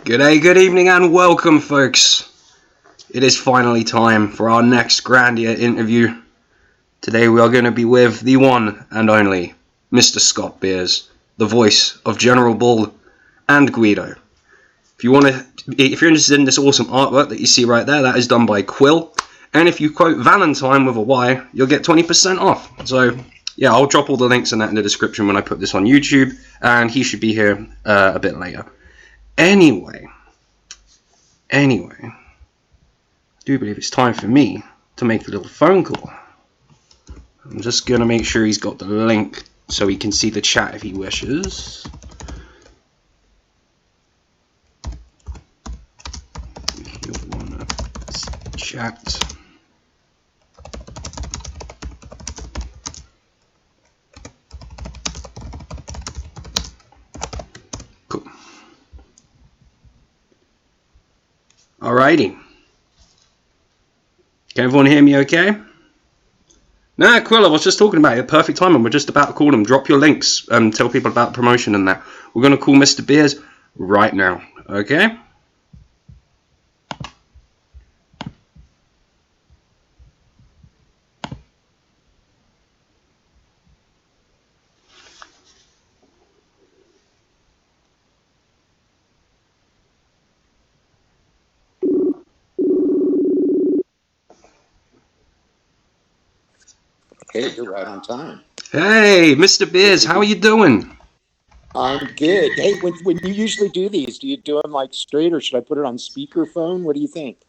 G'day, good evening and welcome folks. It is finally time for our next Grandia interview. Today we are going to be with the one and only Mr. Scott Beers, the voice of General Baal and Guido. If you're interested in this awesome artwork that you see right there, that is done by Quill. And if you quote Valentine with a Y, you'll get 20% off. So yeah, I'll drop all the links and that in the description when I put this on YouTube, and he should be here a bit later. Anyway, I do believe it's time for me to make a little phone call. I'm just going to make sure he's got the link so he can see the chat if he wishes. If you want to chat. Cool. Alrighty. Can everyone hear me okay? Nah, Quill, I was just talking about it. Perfect timing. We're just about to call them. Drop your links and tell people about the promotion and that. We're going to call Mr. Beers right now. Okay? Hey, you're right on time. Hey, Mr. Beers, how are you doing? I'm good. Hey, when you usually do these, do you do them like straight, or should I put it on speakerphone? What do you think?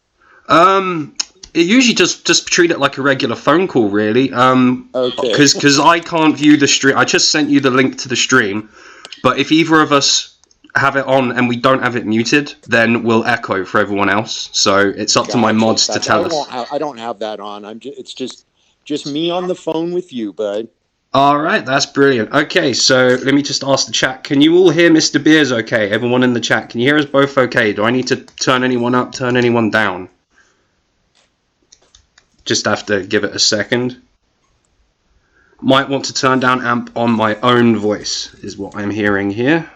It usually just treat it like a regular phone call, really. Okay. Because I can't view the stream. I just sent you the link to the stream, but if either of us have it on and we don't have it muted, then we'll echo for everyone else. So it's up to my Gotcha. mods to Gotcha. tell us. I don't have that on. It's just me on the phone with you, bud. All right, that's brilliant. Okay, so let me just ask the chat. Can you all hear Mr. Beers okay? Everyone in the chat, can you hear us both okay? Do I need to turn anyone up, turn anyone down? Just have to give it a second. Might want to turn down amp on my own voice, is what I'm hearing here.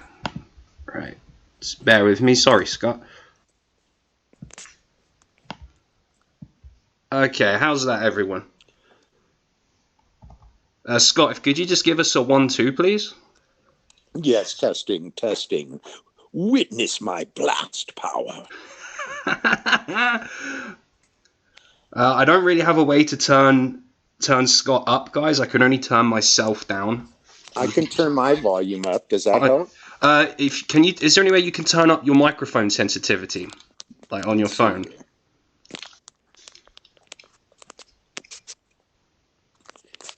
Right, just bear with me. Sorry, Scott. Okay, how's that, everyone? Scott, could you just give us a 1-2, please? Yes, testing, testing. Witness my blast power. I don't really have a way to turn Scott up, guys. I can only turn myself down. I can turn my volume up. Does that help? Is there any way you can turn up your microphone sensitivity, like on your phone? Here.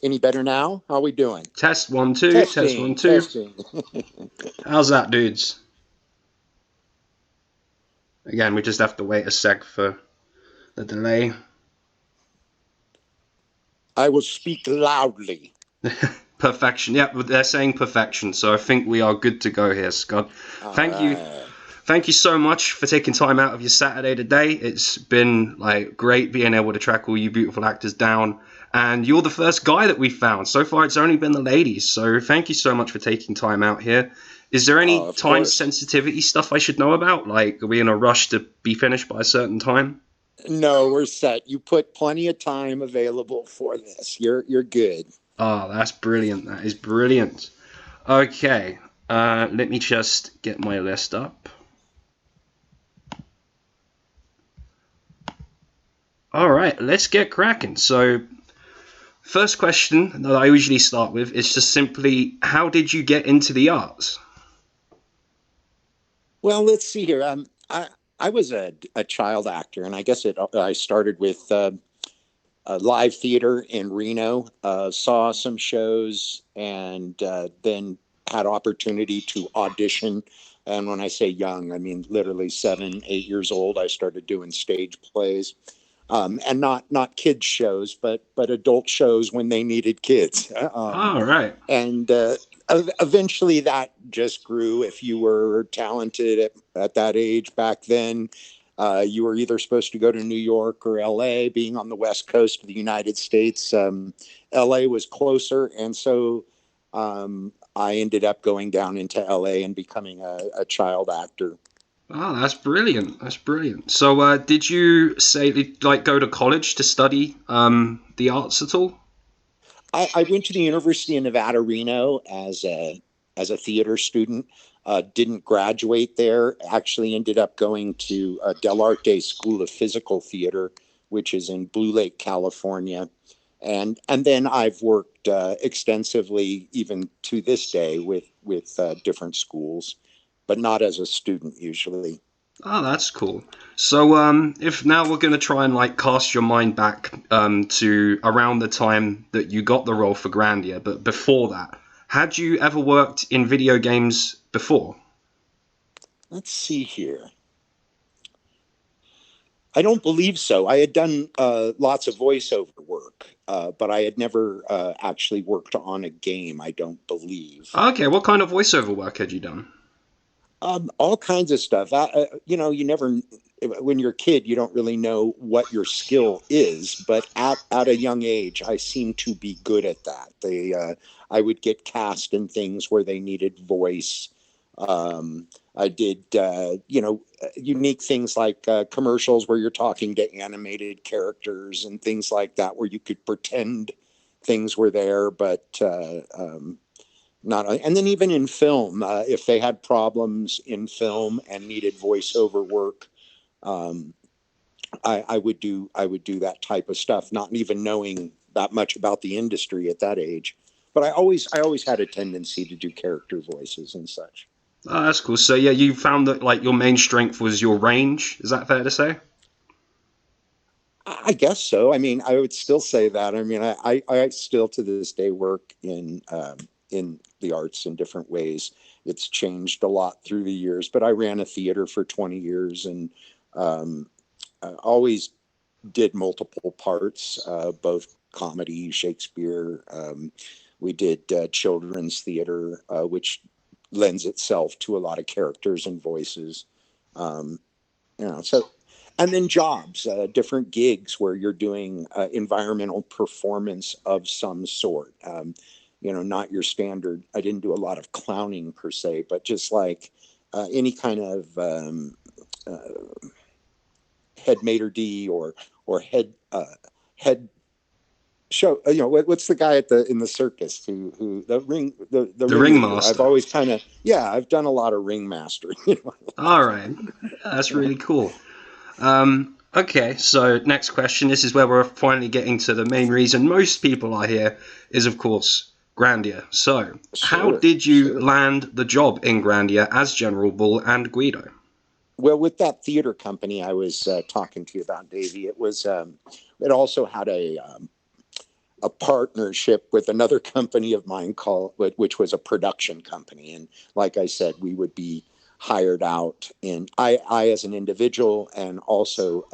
Any better now? How are we doing? Test 1-2. Testing, Test 1-2. testing. How's that, dudes? Again, we just have to wait a sec for the delay. I will speak loudly. Perfection. Yeah, they're saying perfection, so I think we are good to go here, Scott. Thank you. Thank you so much for taking time out of your Saturday today. It's been great being able to track all you beautiful actors down. And you're the first guy that we found. So far, it's only been the ladies. So thank you so much for taking time out here. Is there any time sensitivity stuff I should know about? Like, are we in a rush to be finished by a certain time? No, we're set. You put plenty of time available for this. You're good. Oh, that's brilliant. That is brilliant. Okay, let me just get my list up. All right, let's get cracking. So, first question that I usually start with is just simply, how did you get into the arts? Well, let's see here. I was a child actor, and I guess I started with live theater in Reno. Saw some shows, and then had opportunity to audition. And when I say young, I mean literally 7, 8 years old. I started doing stage plays. And not kids shows, but adult shows when they needed kids. All right. And eventually that just grew. If you were talented at that age back then, you were either supposed to go to New York or LA. Being on the West Coast of the United States, LA was closer, and so I ended up going down into LA and becoming a child actor. Oh, that's brilliant. That's brilliant. So, did you go to college to study the arts at all? I went to the University of Nevada, Reno as a theater student. Didn't graduate there. Actually, ended up going to Del Arte School of Physical Theater, which is in Blue Lake, California, and then I've worked extensively, even to this day, with different schools, but not as a student usually. Oh, that's cool. So, if now we're going to try and cast your mind back to around the time that you got the role for Grandia, but before that, had you ever worked in video games before? Let's see here. I don't believe so. I had done lots of voiceover work, but I had never actually worked on a game, I don't believe. Okay, what kind of voiceover work had you done? All kinds of stuff. You never, when you're a kid, you don't really know what your skill is, but at a young age, I seemed to be good at that. I would get cast in things where they needed voice. I did, unique things like commercials where you're talking to animated characters and things like that, where you could pretend things were there, but not. And then even in film, if they had problems in film and needed voiceover work, um, I would do that type of stuff, not even knowing that much about the industry at that age. But I always had a tendency to do character voices and such. Oh, that's cool. So, yeah, you found that your main strength was your range. Is that fair to say? I guess so. I mean, I would still say that. I mean, I still to this day work in the arts in different ways. it's changed a lot through the years. But I ran a theater for 20 years and always did multiple parts, both comedy, Shakespeare. We did children's theater, which lends itself to a lot of characters and voices. So, and then jobs, different gigs where you're doing environmental performance of some sort. Not your standard. I didn't do a lot of clowning per se, but just like any kind of head maitre d or head show. What's the guy in the circus who the ringleader? ringmaster. I've always I've done a lot of ringmaster. All right, that's really cool. Okay, so next question. This is where we're finally getting to the main reason most people are here is, of course, Grandia. So, how did you land the job in Grandia as General Baal and Guido? Well, with that theater company I was talking to you about, Davey, it was it also had a partnership with another company of mine which was a production company, and like I said, we would be hired out, and I as an individual, and also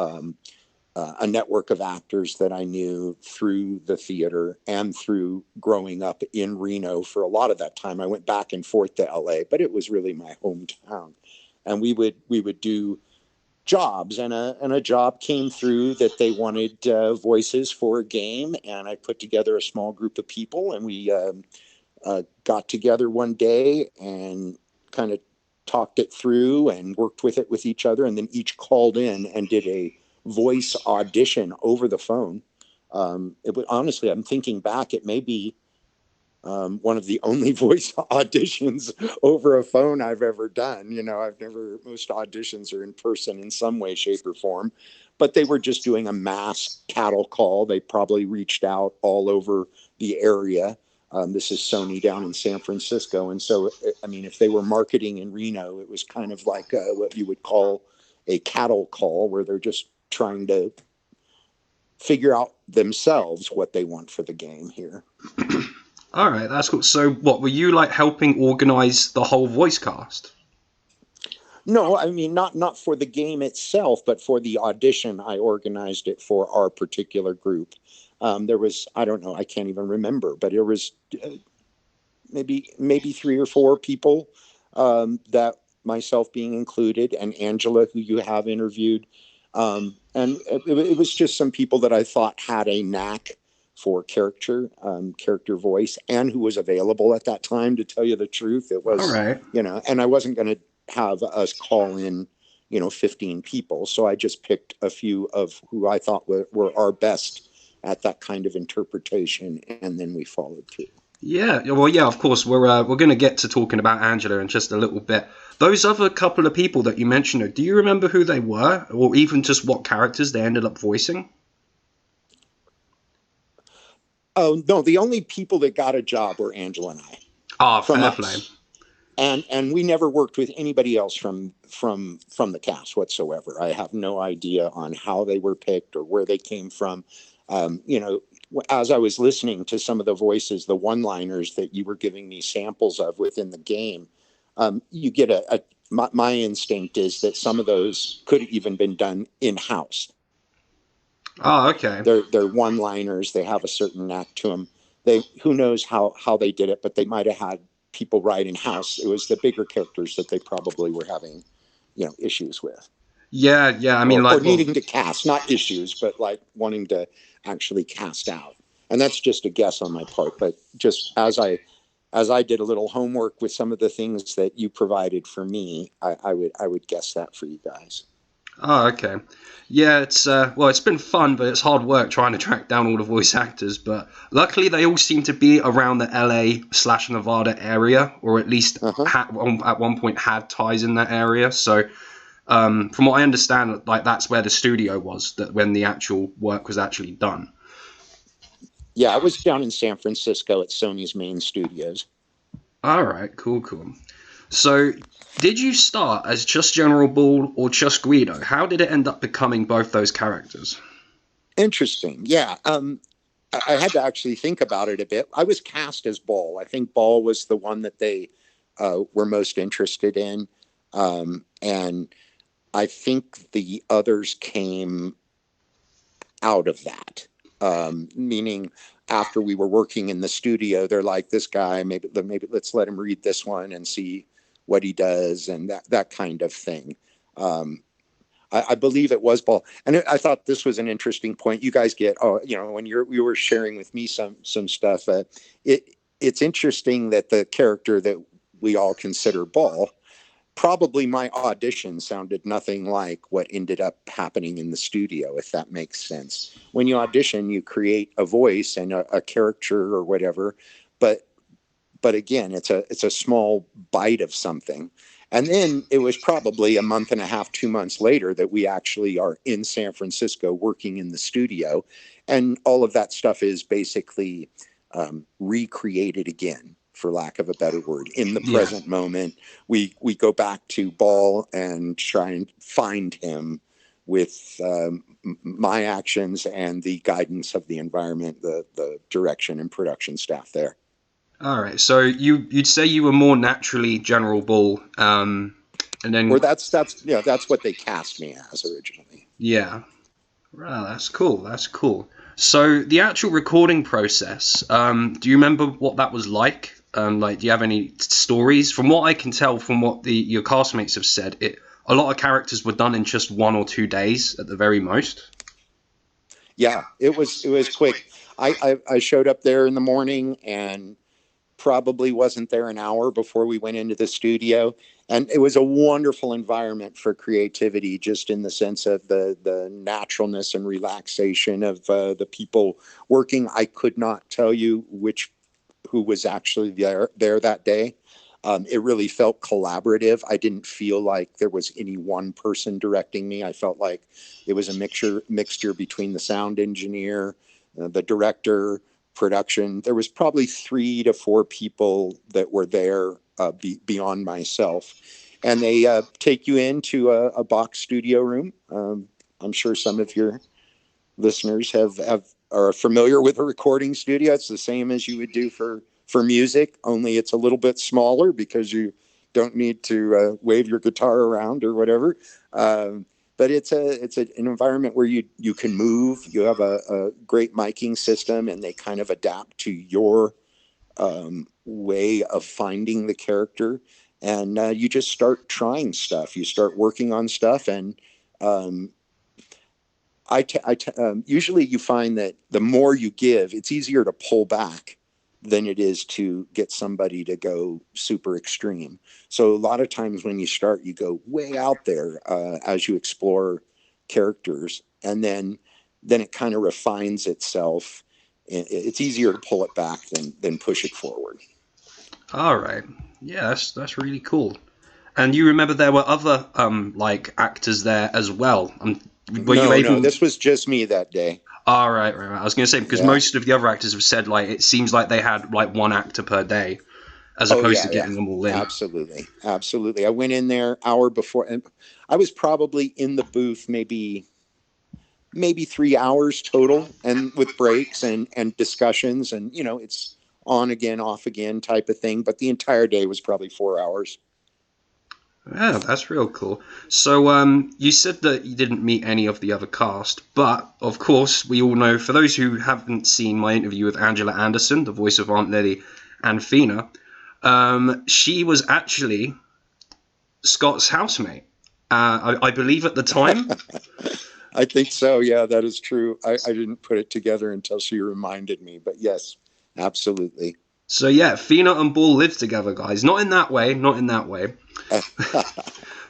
a network of actors that I knew through the theater and through growing up in Reno for a lot of that time. I went back and forth to LA, but it was really my hometown. And we would do jobs, and a job came through that they wanted voices for a game, and I put together a small group of people, and we got together one day and kind of talked it through and worked with it with each other, and then each called in and did a voice audition over the phone. Honestly, I'm thinking back, it may be one of the only voice auditions over a phone I've ever done. Most auditions are in person in some way, shape, or form, but they were just doing a mass cattle call. They probably reached out all over the area. This is Sony down in San Francisco. And so, if they were marketing in Reno, it was kind of like what you would call a cattle call, where they're just trying to figure out themselves what they want for the game here. All right, that's cool. So, what were you like helping organize the whole voice cast? No, not for the game itself, but for the audition. I organized it for our particular group. There was, I don't know, I can't even remember, but there was maybe 3 or 4 people, that myself being included, and Angela, who you have interviewed. And it was just some people that I thought had a knack for character voice, and who was available at that time, to tell you the truth. It was, all right. And I wasn't going to have us call in, 15 people. So I just picked a few of who I thought were our best at that kind of interpretation, and then we followed through. Yeah, well, yeah, of course. We're going to get to talking about Angela in just a little bit. Those other couple of people that you mentioned, do you remember who they were, or even just what characters they ended up voicing? Oh no, the only people that got a job were Angela and I. Ah, fair play. And we never worked with anybody else from the cast whatsoever. I have no idea on how they were picked or where they came from. As I was listening to some of the voices, the one-liners that you were giving me samples of within the game, you get my instinct is that some of those could have even been done in-house. Oh, okay. They're one-liners. They have a certain knack to them. Who knows how they did it, but they might have had people write in-house. It was the bigger characters that they probably were having, issues with. Yeah. Or needing to cast, not issues, but like wanting to actually cast out. And that's just a guess on my part. But just as I did a little homework with some of the things that you provided for me, I would guess that for you guys. Oh, okay. Yeah, it's been fun, but it's hard work trying to track down all the voice actors. But luckily, they all seem to be around the LA/Nevada area, or at least at one point had ties in that area. So, from what I understand, like that's where the studio was, that when the actual work was actually done. Yeah, I was down in San Francisco at Sony's main studios. All right, cool. So, did you start as just General Baal or just Guido? How did it end up becoming both those characters? Interesting. Yeah. I had to actually think about it a bit. I was cast as Baal. I think Baal was the one that they were most interested in. And I think the others came out of that, meaning after we were working in the studio, they're like, this guy, maybe let's let him read this one and see what he does, and that kind of thing. I believe it was Baal, and I thought this was an interesting point. You guys get, when you were sharing with me some stuff. It's interesting that the character that we all consider Baal, probably my audition sounded nothing like what ended up happening in the studio, if that makes sense. When you audition, you create a voice and a character or whatever, but again, it's a small bite of something. And then it was probably a month and a half, 2 months later that we actually are in San Francisco working in the studio. And all of that stuff is basically recreated again, for lack of a better word. In the Yeah. present moment, we go back to Baal and try and find him with my actions and the guidance of the environment, the direction and production staff there. All right. So you'd say you were more naturally General Bull, and then Or that's what they cast me as originally. yeah. Wow, that's cool. That's cool. So the actual recording process, do you remember what that was like? Like, do you have any stories? From what I can tell, from what your castmates have said, a lot of characters were done in just 1 or 2 days at the very most. Yeah, it was quick. I showed up there in the morning and probably wasn't there an hour before we went into the studio, and it was a wonderful environment for creativity, just in the sense of the naturalness and relaxation of the people working. I could not tell you who was actually there that day. It really felt collaborative. I didn't feel like there was any one person directing me. I felt like it was a mixture between the sound engineer, the director, production. There was probably 3 to 4 people that were there beyond myself, and they take you into a box studio room. I'm sure some of your listeners are familiar with a recording studio. It's the same as you would do for music, only it's a little bit smaller because you don't need to wave your guitar around or whatever. But it's an environment where you can move. You have a great miking system, and they kind of adapt to your way of finding the character. And you just start trying stuff. You start working on stuff, and um, usually you find that the more you give, it's easier to pull back than it is to get somebody to go super extreme. So a lot of times when you start, you go way out there as you explore characters, and then it kind of refines itself. It's easier to pull it back than push it forward. All right. Yeah, that's really cool. And you remember there were other like actors there as well. Were you No, able? this was just me that day. All right, right. I was going to say because Yeah. most of the other actors have said like it seems like they had like one actor per day as Oh opposed to yeah, getting them all in. absolutely. I went in there hour before, and I was probably in the booth maybe 3 hours total, and with breaks and discussions, and it's on again, off again type of thing. But the entire day was probably 4 hours. Yeah, that's real cool. So, you said that you didn't meet any of the other cast, but of course, we all know. For those who haven't seen my interview with Angela Anderson, the voice of Aunt Lily and Fina, she was actually Scott's housemate. I believe at the time. I think so. Yeah, that is true. I didn't put it together until she reminded me. But yes, absolutely. So yeah, Fina and Bull live together, guys. Not in that way, not in that way.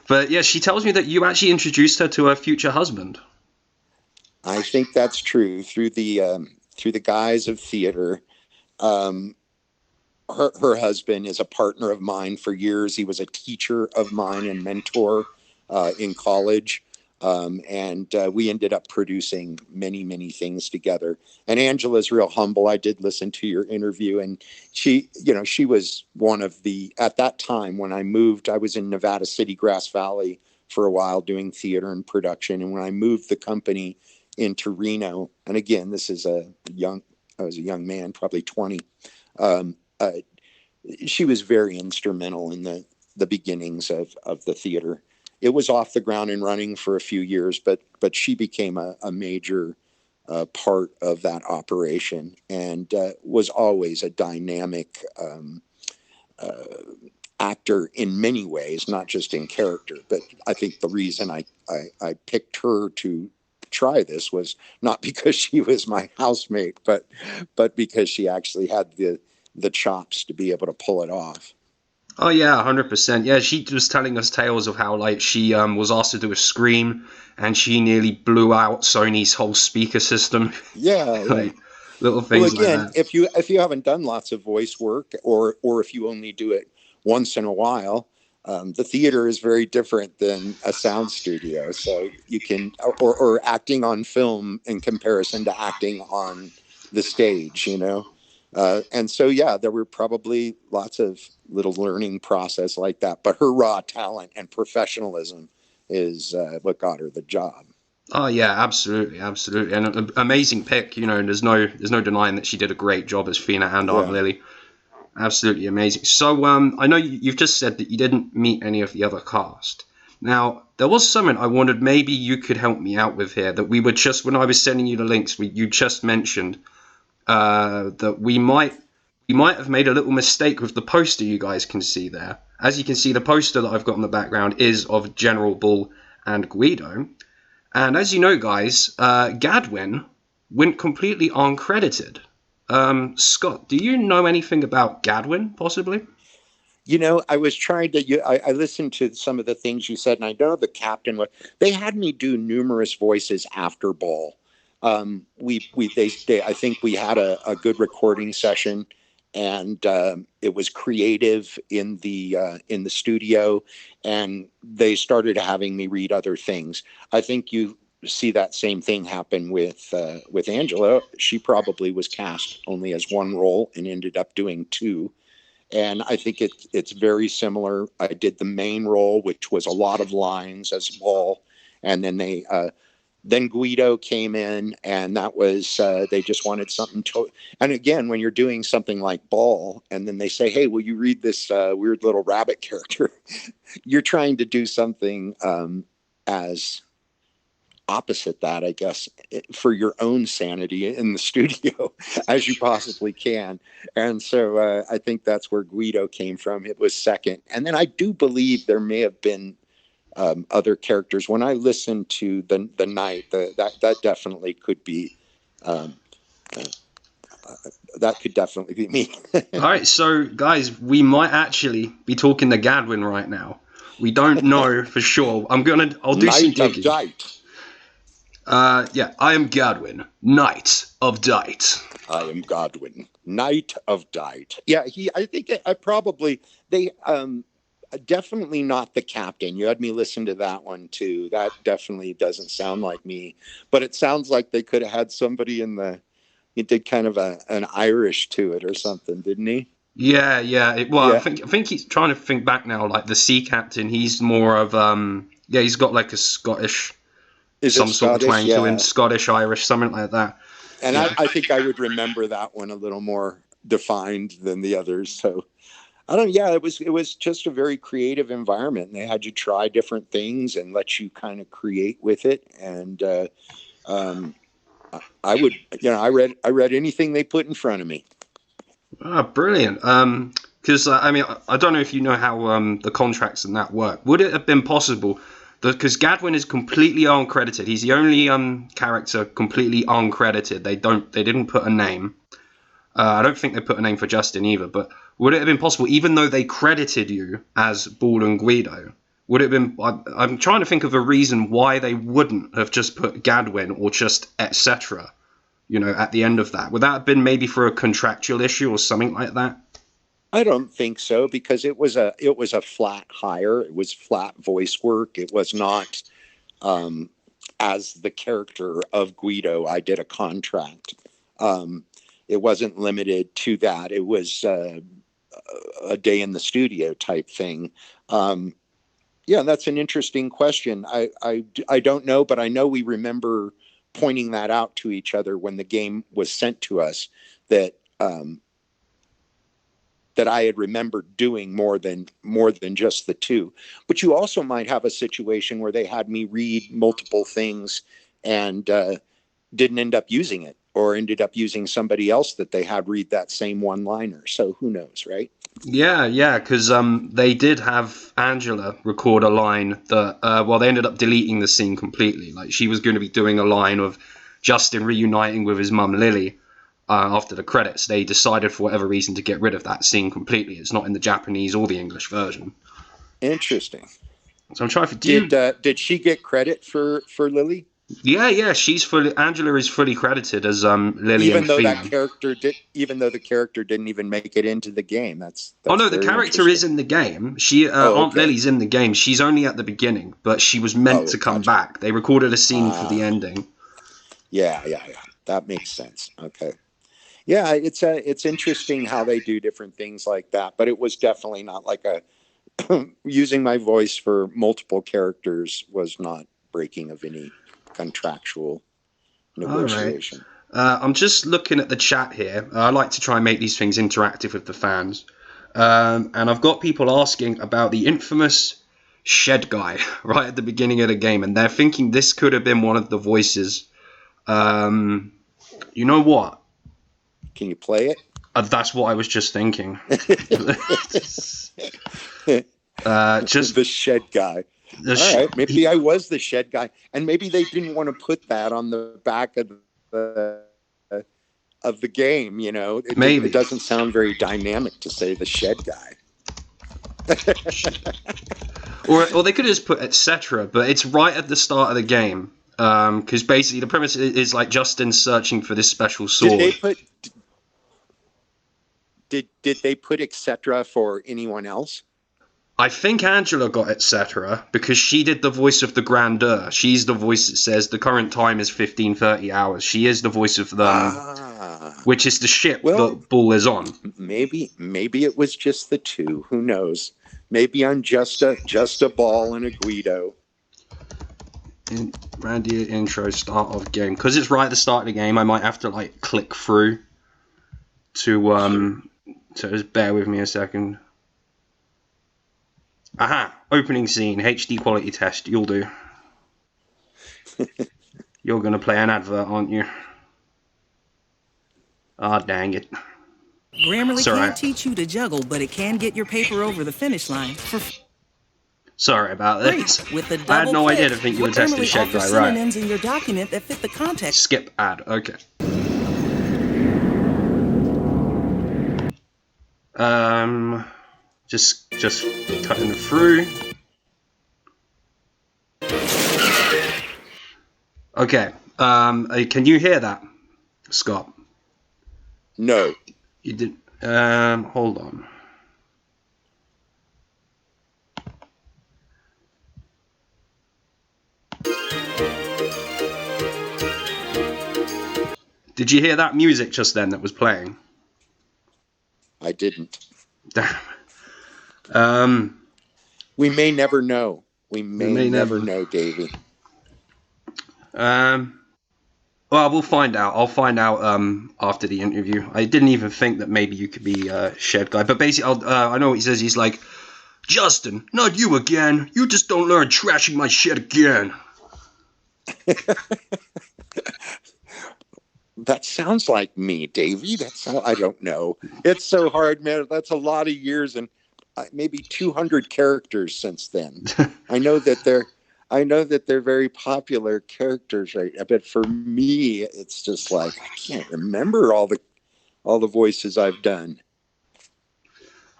But yeah, she tells me that you actually introduced her to her future husband. I think that's true through the guise of theater. Um, her husband is a partner of mine for years. He was a teacher of mine and mentor in college. And we ended up producing many things together. And Angela's real humble. I did listen to your interview, and she was one of at that time when I moved, I was in Nevada City, Grass Valley for a while doing theater and production. And when I moved the company into Reno, and again, I was a young man, probably 20. Um, uh, she was very instrumental in the beginnings of the theater. It was off the ground and running for a few years, but she became a major part of that operation, and was always a dynamic uh, actor in many ways, not just in character. But I think the reason I picked her to try this was not because she was my housemate, but because she actually had the chops to be able to pull it off. Oh yeah, 100%. Yeah, she was telling us tales of how like she was asked to do a scream and she nearly blew out Sony's whole speaker system. Yeah, yeah. Like little Well, things like again, that. if you haven't done lots of voice work, or if you only do it once in a while, the theater is very different than a sound studio. So you can, or acting on film in comparison to acting on the stage, and so yeah, there were probably lots of little learning process like that. But her raw talent and professionalism is what got her the job. Oh yeah, absolutely, absolutely, and an amazing pick. You know, there's no denying that she did a great job as Fina and Aunt Yeah. Lily. Absolutely amazing. So I know you've just said that you didn't meet any of the other cast. Now there was something I wondered maybe you could help me out with here. That we were just when I was sending you the links, you just mentioned that we might have made a little mistake with the poster you guys can see there. As you can see, the poster that I've got in the background is of General Bull and Guido. And as you know, guys, Gadwin went completely uncredited. Scott, do you know anything about Gadwin, possibly? I was trying to. I listened to some of the things you said, and I know the captain. They had me do numerous voices after Ball. I think we had a good recording session, and it was creative in the studio, and they started having me read other things. I think you see that same thing happen with Angela. She probably was cast only as one role and ended up doing two, and I think it's very similar. I did the main role, which was a lot of lines as Paul, and then Guido came in, and that was they just wanted something to. And again, when you're doing something like Ball, and then they say, "Hey, will you read this weird little rabbit character?" You're trying to do something as opposite that, I guess, for your own sanity in the studio as you possibly can. And so I think that's where Guido came from. It was second. And then I do believe there may have been other characters. When I listened to the night, that definitely could be. Um, uh, that could definitely be me. All right, so guys, we might actually be talking to Gadwin right now. We don't know for sure. I'll do some Night of digging. Dight. Yeah, I am Gadwin, Knight of Dight. I am Godwin, Knight of Dight. Yeah, I think I probably they definitely not the captain. You had me listen to that one too. That definitely doesn't sound like me, but it sounds like they could have had somebody in the. He did kind of an Irish to it or something, didn't he? Yeah, yeah. Well, I Yeah. think I think he's trying to think back now. Like the sea captain, he's more of yeah, he's got like a Scottish, Is it some sort of Scottish? twang to him, Yeah. Scottish, Irish, something like that. And Yeah. I think I would remember that one a little more defined than the others. So I don't. Yeah, it was just a very creative environment, and they had you try different things and let you kind of create with it. And um, I would, I read anything they put in front of me. Ah, brilliant. Because I mean, I don't know if you know how the contracts and that work. Would it have been possible? Because Gadwin is completely uncredited. He's the only character completely uncredited. They didn't put a name. I don't think they put a name for Justin either. But would it have been possible, even though they credited you as Ball and Guido? Would it have been? I'm trying to think of a reason why they wouldn't have just put Gadwin or just etc. At the end of that. Would that have been maybe for a contractual issue or something like that? I don't think so, because it was a flat hire. It was flat voice work. It was not um, as the character of Guido. I did a contract. Um, it wasn't limited to that. It was a day in the studio type thing. Um, yeah, that's an interesting question. I don't know, but I know we remember pointing that out to each other when the game was sent to us. That that I had remembered doing more than just the two. But you also might have a situation where they had me read multiple things and didn't end up using it, or ended up using somebody else that they had read that same one-liner. So who knows, right? Yeah, because they did have Angela record a line that, well, they ended up deleting the scene completely. Like, she was going to be doing a line of Justin reuniting with his mum Lily after the credits. They decided for whatever reason to get rid of that scene completely. It's not in the Japanese or the English version. Interesting. So I'm trying to... Did she get credit for Lily? Yeah, Angela is fully credited as Lily and Fina. Even though the character didn't even make it into the game. That's Oh no, the very character is interesting. in the game. She Oh, Aunt okay. Lily's in the game. She's only at the beginning, but she was meant to come Gotcha. back. They recorded a scene for the ending. Yeah. That makes sense. Okay. Yeah, it's interesting how they do different things like that, but it was definitely not like a using my voice for multiple characters was not breaking of any contractual negotiation. All right. I'm just looking at the chat here. I like to try and make these things interactive with the fans. And I've got people asking about the infamous shed guy right at the beginning of the game, and they're thinking this could have been one of the voices. You know what? Can you play it? That's what I was just thinking. Just the shed guy. All right, maybe I was the shed guy, and maybe they didn't want to put that on the back of the game. You know, maybe it doesn't sound very dynamic to say the shed guy. or they could have just put etc. But it's right at the start of the game, because basically the premise is like Justin searching for this special sword. Did they put etc. for anyone else? I think Angela got etc. because she did the voice of the Grandeur. She's the voice that says the current time is 15:30 hours. She is the voice of them, which is the ship that Baal is on. Maybe it was just the two. Who knows? Maybe I'm just a Baal and a Guido. Grandia intro start of game, because it's right at the start of the game. I might have to like click through to So just bear with me a second. Aha! Opening scene, HD quality test. You'll do. You're going to play an advert, aren't you? Ah, dang it. Grammarly can't teach you to juggle, but it can get your paper over the finish line. Sorry about this. With the I had no click, idea to think you were testing shed guy, right? Synonyms in your document that fit the context. Skip ad. Okay. Just cutting through. Okay. Can you hear that, Scott? No. You did. Hold on. Did you hear that music just then that was playing? I didn't. We may never know. We may never know, Davey. Well, we'll find out. I'll find out after the interview. I didn't even think that maybe you could be shed guy, but basically, I know what he says. He's like, Justin, not you again. You just don't learn trashing my shit again. That sounds like me, Davey. I don't know. It's so hard, man. That's a lot of years and maybe 200 characters since then. I know that they're very popular characters, right? But for me, it's just like I can't remember all the voices I've done.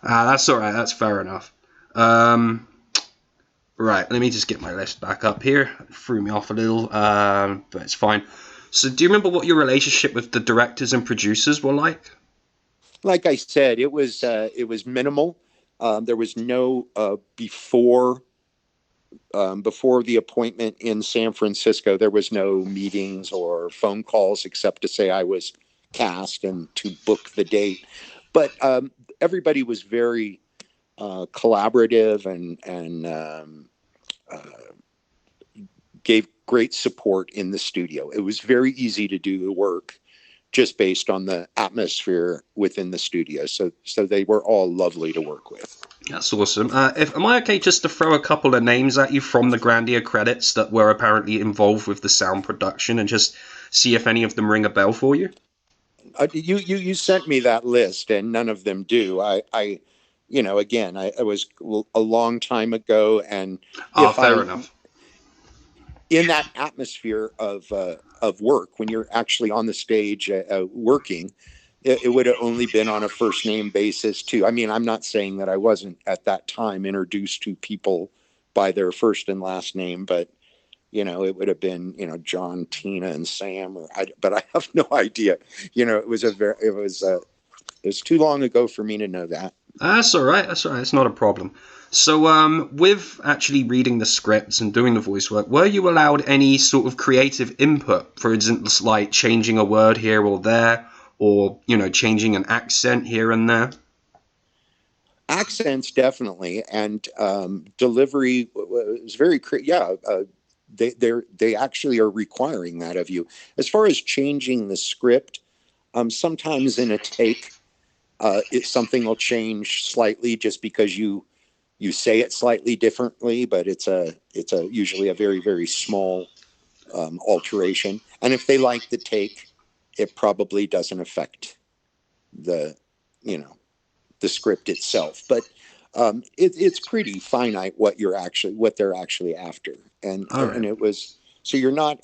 That's all right. That's fair enough. Right, let me just get my list back up here. It threw me off a little, but it's fine. So do you remember what your relationship with the directors and producers were like? Like I said, it was minimal. There was no before the appointment in San Francisco, there was no meetings or phone calls except to say I was cast and to book the date. But everybody was very collaborative and gave great support in the studio. It was very easy to do the work. just based on the atmosphere within the studio. So they were all lovely to work with. That's awesome. Am I okay just to throw a couple of names at you from the Grandia credits that were apparently involved with the sound production, and just see if any of them ring a bell for you? You sent me that list, and none of them do. I again, I was a long time ago, and Fair enough. In that atmosphere of work, when you're actually on the stage working, it would have only been on a first name basis too. I mean, I'm not saying that I wasn't at that time introduced to people by their first and last name, but it would have been, John, Tina, and Sam, but I have no idea. It was too long ago for me to know that. That's all right. It's not a problem. So, with actually reading the scripts and doing the voice work, were you allowed any sort of creative input? For instance, like changing a word here or there, or, changing an accent here and there? Accents, definitely. And delivery was very, they actually are requiring that of you. As far as changing the script, sometimes in a take, something will change slightly just because you say it slightly differently, but it's usually a very, very small alteration. And if they like the take, it probably doesn't affect the script itself. But it's pretty finite what they're actually after, and it was, so you're not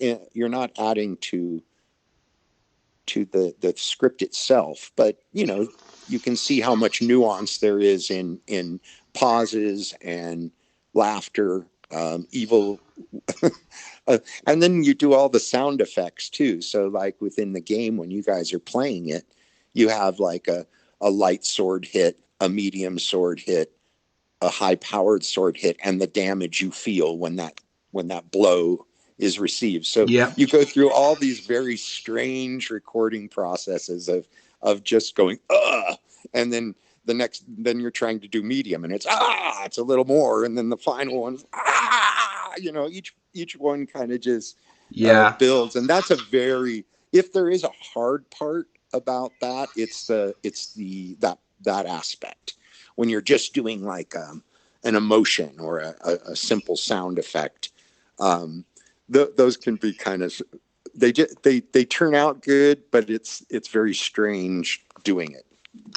adding to the script itself, but you can see how much nuance there is in pauses and laughter, evil, and then you do all the sound effects too. So like within the game, when you guys are playing it, you have like a light sword hit, a medium sword hit, a high powered sword hit, and the damage you feel when that blow is received. So you go through all these very strange recording processes of just going, and then then you're trying to do medium, and it's a little more, and then the final one's each one kind of just builds. And that's if there is a hard part about that, it's that aspect. When you're just doing like an emotion or a simple sound effect, those can be kind of, they turn out good, but it's very strange doing it.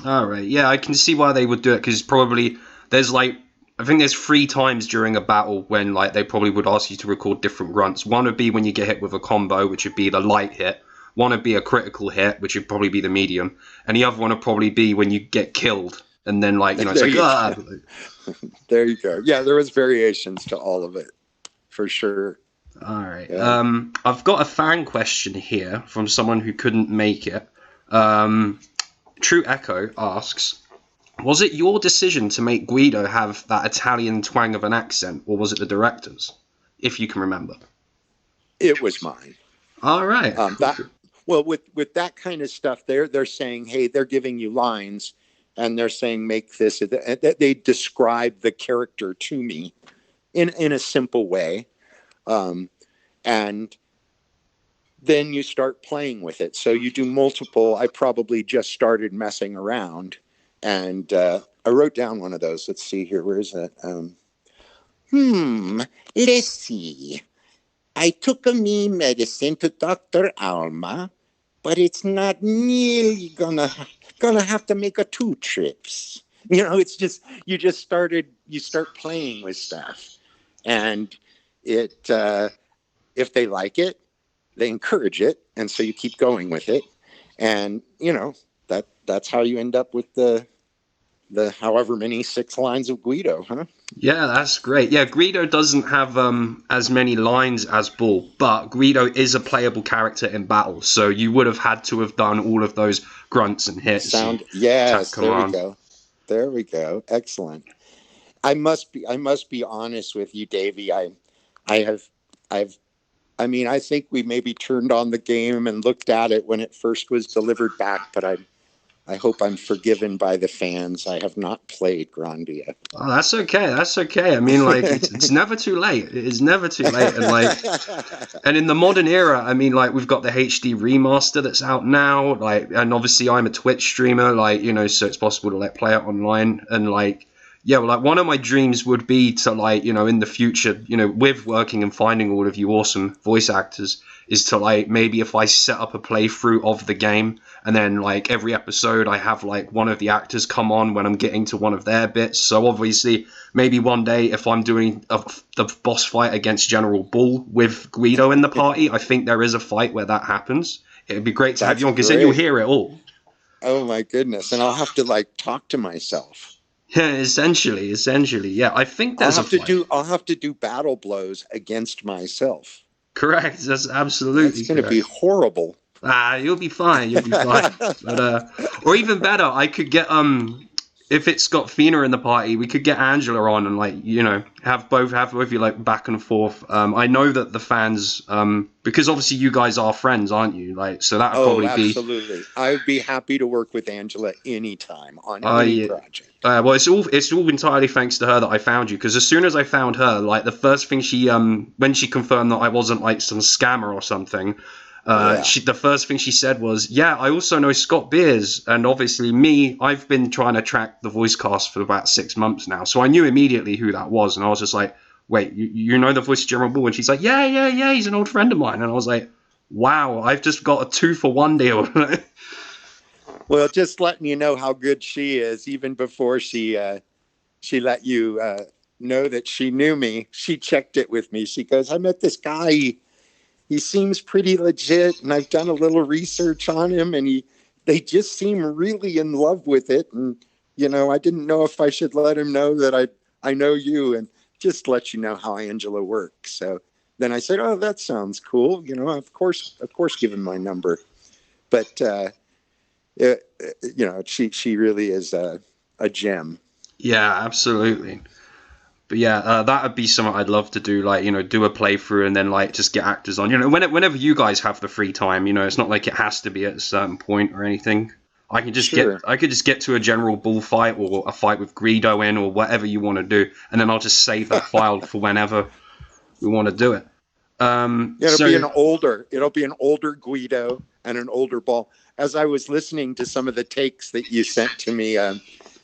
All right, yeah, I can see why they would do it, because probably there's I think there's 3 times during a battle when they probably would ask you to record different grunts. One would be when you get hit with a combo, which would be the light hit. One would be a critical hit, which would probably be the medium, and the other one would probably be when you get killed, and then it's like There you go. Yeah, there was variations to all of it, for sure. All right. Yeah. I've got a fan question here from someone who couldn't make it. True Echo asks, was it your decision to make Guido have that Italian twang of an accent, or was it the director's, if you can remember? It was mine. All right. Well, with that kind of stuff, they're saying, hey, they're giving you lines, and they're saying, make this. They describe the character to me in a simple way. And then you start playing with it. So you do multiple. I probably just started messing around, and I wrote down one of those. Let's see here. Where is that? Let's see. I took me medicine to Dr. Alma, but it's not nearly gonna have to make 2 trips. It's just, you start playing with stuff, and it, if they like it, they encourage it, and so you keep going with it, and that's how you end up with the however many 6 lines of Guido, huh? Yeah, that's great. Yeah, Guido doesn't have as many lines as Baal, but Guido is a playable character in battle, so you would have had to have done all of those grunts and hits. Yes, there we go. Excellent. I must be honest with you, Davey. I think we maybe turned on the game and looked at it when it first was delivered back, but I hope I'm forgiven by the fans. I have not played Grandia. Oh, that's okay. That's okay. I mean, like, it's never too late. It is never too late. And like, and in the modern era, I mean, like, we've got the HD remaster that's out now. Like, and obviously, I'm a Twitch streamer. Like, you know, so it's possible to like play it online. And like, yeah, well, like one of my dreams would be to like, you know, in the future, you know, with working and finding all of you awesome voice actors, is to like maybe if I set up a playthrough of the game and then like every episode I have like one of the actors come on when I'm getting to one of their bits. So obviously maybe one day if I'm doing the boss fight against General Bull with Guido in the party, I think there is a fight where that happens. It'd be great to have That's you on because then you'll great. hear it all. Oh my goodness. And I'll have to like talk to myself. Yeah, essentially, yeah. I think there's a fight. I'll have to do battle blows against myself. Correct. That's That's absolutely going to be correct. horrible. You'll be fine. You'll be fine. But or even better, I could get if it's got Fina in the party, we could get Angela on and like you know have both of you like back and forth. I know that the fans because obviously you guys are friends, aren't you? Like so that would Oh, probably be. absolutely. I would be happy to work with Angela anytime on any Yeah. project. Well, it's all entirely thanks to her that I found you. Because as soon as I found her, like the first thing she when she confirmed that I wasn't like some scammer or something, Yeah. the first thing she said was, "Yeah, I also know Scott Beers, and obviously me. I've been trying to track the voice cast for about 6 months now, so I knew immediately who that was, and I was just like, wait, you know the voice of General Bull?" And she's like, yeah, he's an old friend of mine, and I was like, wow, I've just got a 2-for-1 deal. Well, just letting you know how good she is, even before she let you know that she knew me. She checked it with me. She goes, "I met this guy. He seems pretty legit, and I've done a little research on him, and they just seem really in love with it. And you know, I didn't know if I should let him know that I know you, and just let you know how Angela works." So then I said, "Oh, that sounds cool. You know, of course, give him my number." But you know, she really is a gem. Yeah, absolutely. But yeah, that would be something I'd love to do. Like, you know, do a playthrough and then like just get actors on. You know, whenever you guys have the free time, you know, it's not like it has to be at a certain point or anything. Sure. I could just get to a general bullfight or a fight with Guido in or whatever you want to do, and then I'll just save that file for whenever we want to do it. It'll be an older Guido and an older Baal. As I was listening to some of the takes that you sent to me,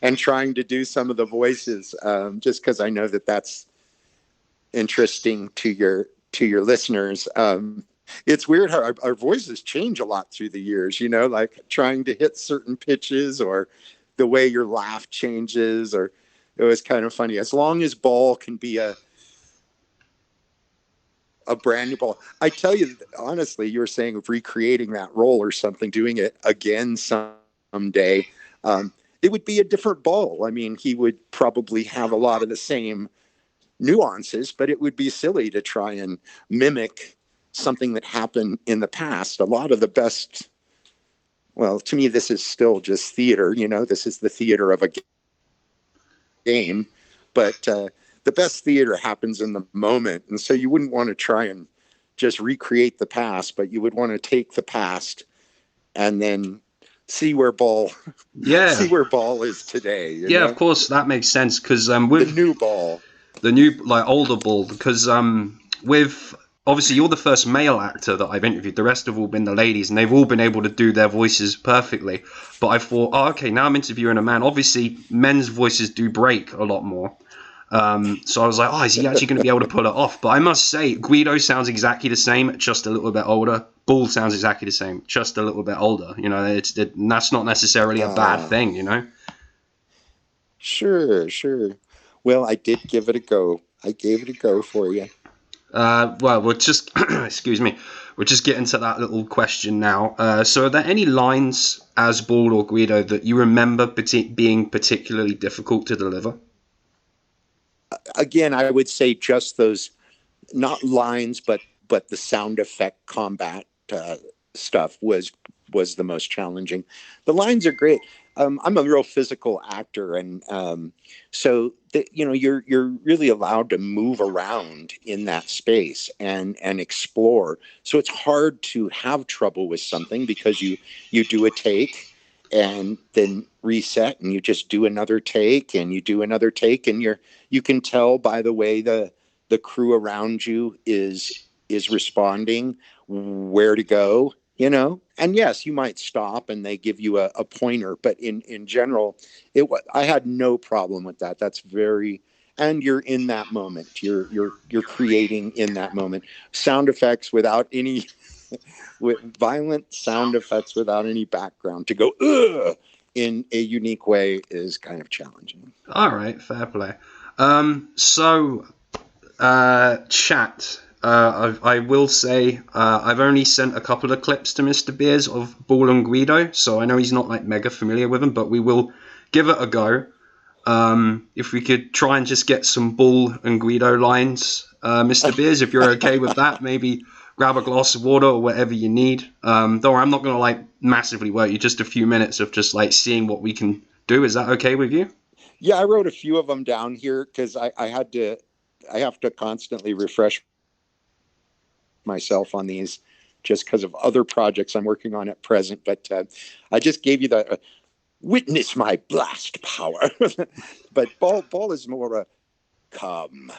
and trying to do some of the voices, just because I know that that's interesting to your listeners. It's weird how our voices change a lot through the years. You know, like trying to hit certain pitches or the way your laugh changes. Or it was kind of funny. As long as Baal can be a brand new Baal. I tell you, honestly, you were saying of recreating that role or something, doing it again someday. It would be a different Baal. I mean, he would probably have a lot of the same nuances, but it would be silly to try and mimic something that happened in the past. A lot of the best, well, to me, this is still just theater. You know, this is the theater of a game, but the best theater happens in the moment. And so you wouldn't want to try and just recreate the past, but you would want to take the past and then see where Baal is today. Yeah, of course that makes sense because the with new Baal. the new like older Bull, because with obviously you're the first male actor that I've interviewed. The rest have all been the ladies, and they've all been able to do their voices perfectly. But I thought, oh, okay, now I'm interviewing a man. Obviously, men's voices do break a lot more. So I was like, oh, is he actually going to be able to pull it off? But I must say, Guido sounds exactly the same, just a little bit older. Bull sounds exactly the same, just a little bit older. You know, that's not necessarily a bad thing, you know? Sure. Well, I did give it a go. I gave it a go for you. Well, we'll just, excuse me, we'll just get into that little question now. So are there any lines as Bull or Guido that you remember being particularly difficult to deliver? Again, I would say just those, not lines, but the sound effect combat stuff was the most challenging. The lines are great. I'm a real physical actor, and so you're really allowed to move around in that space and explore. So it's hard to have trouble with something because you do a take, and then reset, and you just do another take, and you do another take, and you can tell by the way the crew around you is responding where to go, and yes, you might stop and they give you a pointer, but in general, I had no problem with that. That's very, and you're in that moment, you're creating in that moment. Sound effects without any with violent sound effects without any background to go ugh in a unique way is kind of challenging. All right, fair play. Chat. I will say I've only sent a couple of clips to Mr. Beers of Baal and Guido, so I know he's not like mega familiar with them, but we will give it a go. If we could try and just get some Baal and Guido lines, Mr. Beers, if you're okay with that, maybe grab a glass of water or whatever you need. Though I'm not gonna like massively work you, just a few minutes of just like seeing what we can do. Is that okay with you? Yeah, I wrote a few of them down here because I have to constantly refresh myself on these just because of other projects I'm working on at present. But I just gave you the witness my blast power. But Baal is more a come,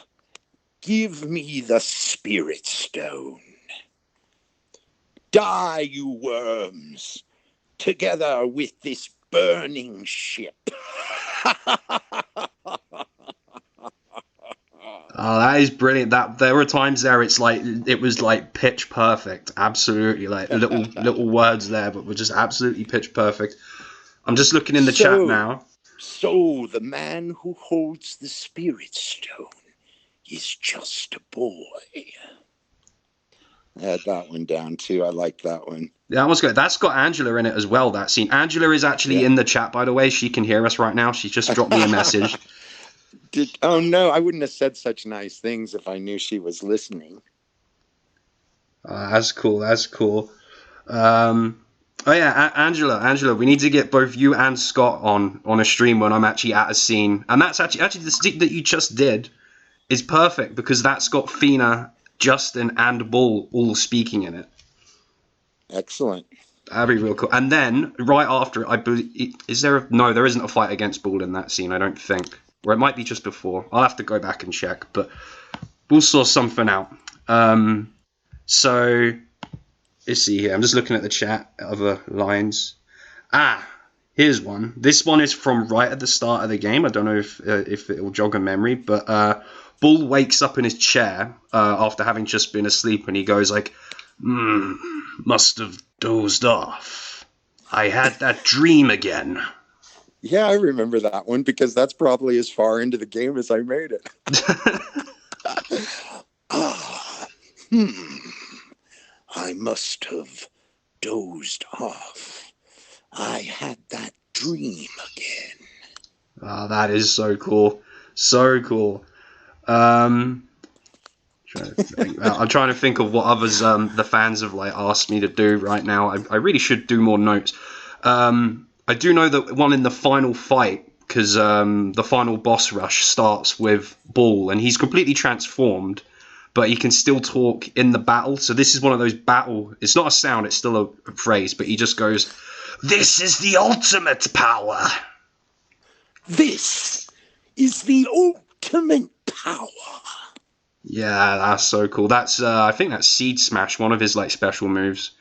give me the spirit stone. Die, you worms, together with this burning ship. Oh, that is brilliant. That there were times there it was like pitch perfect. Absolutely, like little words there, but were just absolutely pitch perfect. I'm just looking in the chat now. So the man who holds the spirit stone is just a boy. I had that one down too. I like that one. Yeah, that was good. That's got Angela in it as well, that scene. Angela is actually in the chat, by the way. She can hear us right now. She just dropped me a message. Oh no, I wouldn't have said such nice things if I knew she was listening. That's cool. Oh yeah, Angela, we need to get both you and Scott on a stream when I'm actually at a scene. And that's actually the scene that you just did is perfect because that's got Fina, Justin, and Baal all speaking in it. Excellent. That'd be real cool. And then right after it, I believe there isn't a fight against Baal in that scene, I don't think. Or it might be just before. I'll have to go back and check, but we'll sort something out. So let's see here. I'm just looking at the chat, other lines. Here's one. This one is from right at the start of the game. I don't know if it will jog a memory, but Baal wakes up in his chair after having just been asleep, and he goes like, must have dozed off. I had that dream again. Yeah, I remember that one because that's probably as far into the game as I made it. I must have dozed off. I had that dream again. Oh, that is so cool. So cool. I'm trying to think of what others the fans have like asked me to do right now. I really should do more notes. I do know that one in the final fight, because the final boss rush starts with Baal, and he's completely transformed, but he can still talk in the battle. So this is one of those battle. It's not a sound; it's still a phrase. But he just goes, "This is the ultimate power. This is the ultimate power." Yeah, that's so cool. That's I think that's Seed Smash, one of his like special moves,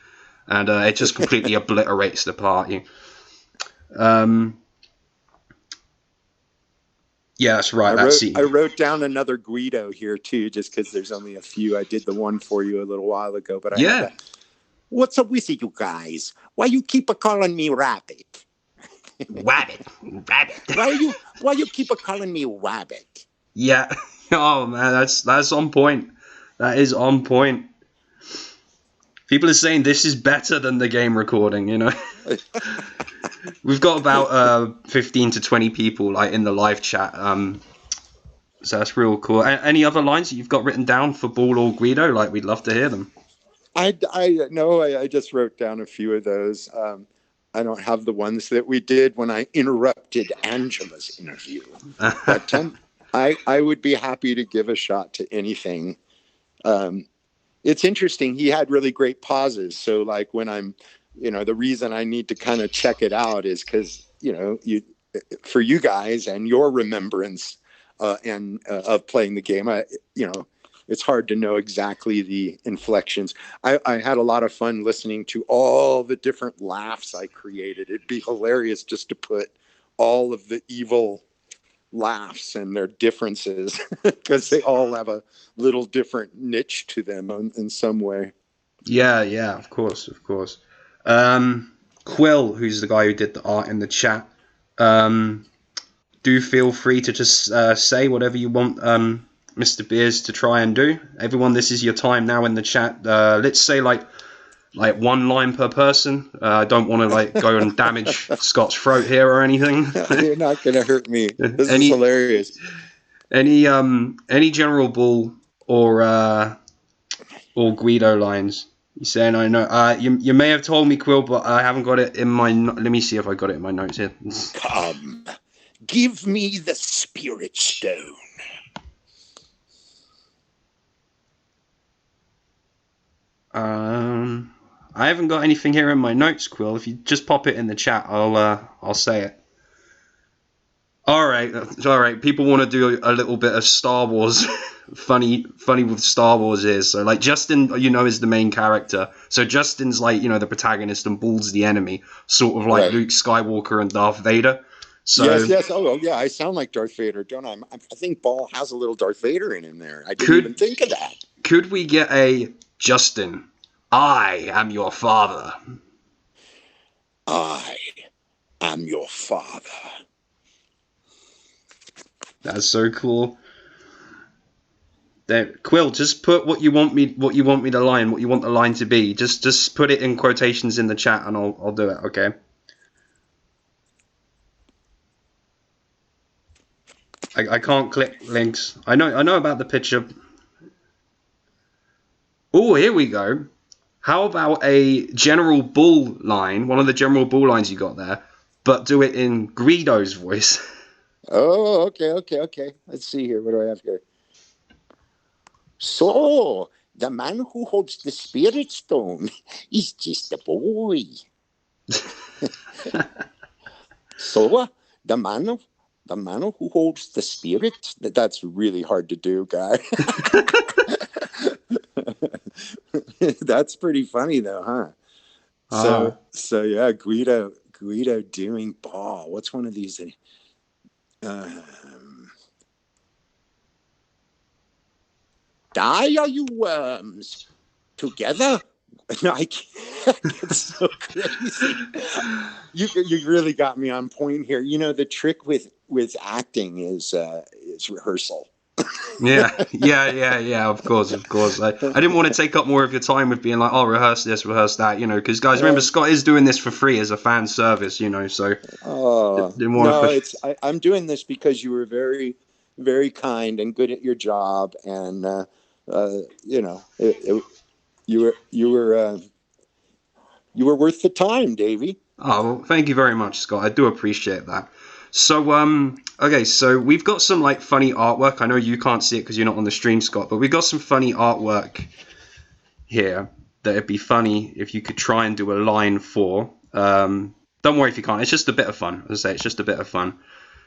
and it just completely obliterates the party. Yeah, that's right. I wrote down another Guido here too, just because there's only a few. I did the one for you a little while ago, but what's up with you guys? Why you keep calling me Rabbit? Rabbit. Why you keep calling me Rabbit? Yeah. Oh man, that's on point. That is on point. People are saying this is better than the game recording, you know. We've got about 15 to 20 people like in the live chat. So that's real cool. Any other lines that you've got written down for Baal or Guido? Like, we'd love to hear them. I just wrote down a few of those. I don't have the ones that we did when I interrupted Angela's interview. But I would be happy to give a shot to anything. It's interesting. He had really great pauses. So like when I'm the reason I need to kind of check it out is because, for you guys and your remembrance of playing the game, it's hard to know exactly the inflections. I had a lot of fun listening to all the different laughs I created. It'd be hilarious just to put all of the evil laughs and their differences because they all have a little different niche to them in some way. Yeah, of course. Quill, who's the guy who did the art in the chat, do feel free to just say whatever you want Mr. Beers to try and do. Everyone, this is your time now in the chat. Let's say like one line per person. I don't want to go and damage Scott's throat here or anything. You're not gonna hurt me. This is hilarious. Any General Bull or Guido lines? You saying I know? You may have told me, Quill, but I haven't got it in my. Let me see if I got it in my notes here. Come, give me the Spirit Stone. I haven't got anything here in my notes, Quill. If you just pop it in the chat, I'll say it. All right. People want to do a little bit of Star Wars. funny with Star Wars is so Justin, is the main character. So Justin's the protagonist and Bull's the enemy, sort of like right. Luke Skywalker and Darth Vader. So yes. Oh yeah, I sound like Darth Vader, don't I? I think Baal has a little Darth Vader in him there. I didn't even think of that. Could we get a Justin? I am your father. I am your father. That's so cool. There, Quill, just put what you want me to line, what you want the line to be. Just put it in quotations in the chat, and I'll do it. Okay. I can't click links. I know about the picture. Oh, here we go. How about a General Bull line? One of the General Bull lines you got there, but do it in Guido's voice. Oh, okay. Let's see here. What do I have here? So, the man who holds the Spirit Stone is just a boy. So, the man who holds the Spirit, that's really hard to do, guy. That's pretty funny, though, huh? So yeah, Guido doing Baal. What's one of these? Die, are you worms? Together? No, I can't. It's so crazy. You really got me on point here. The trick with acting is rehearsal. Yeah. Of course. I didn't want to take up more of your time with being like, oh, rehearse this, rehearse that, because guys, remember Scott is doing this for free as a fan service, so. I'm doing this because you were very, very kind and good at your job, and you were worth the time, Davey. Oh, well, thank you very much, Scott. I do appreciate that. So, okay, so we've got some funny artwork. I know you can't see it because you're not on the stream, Scott, but we've got some funny artwork here that it'd be funny if you could try and do a line for. Don't worry if you can't. It's just a bit of fun. As I say, it's just a bit of fun.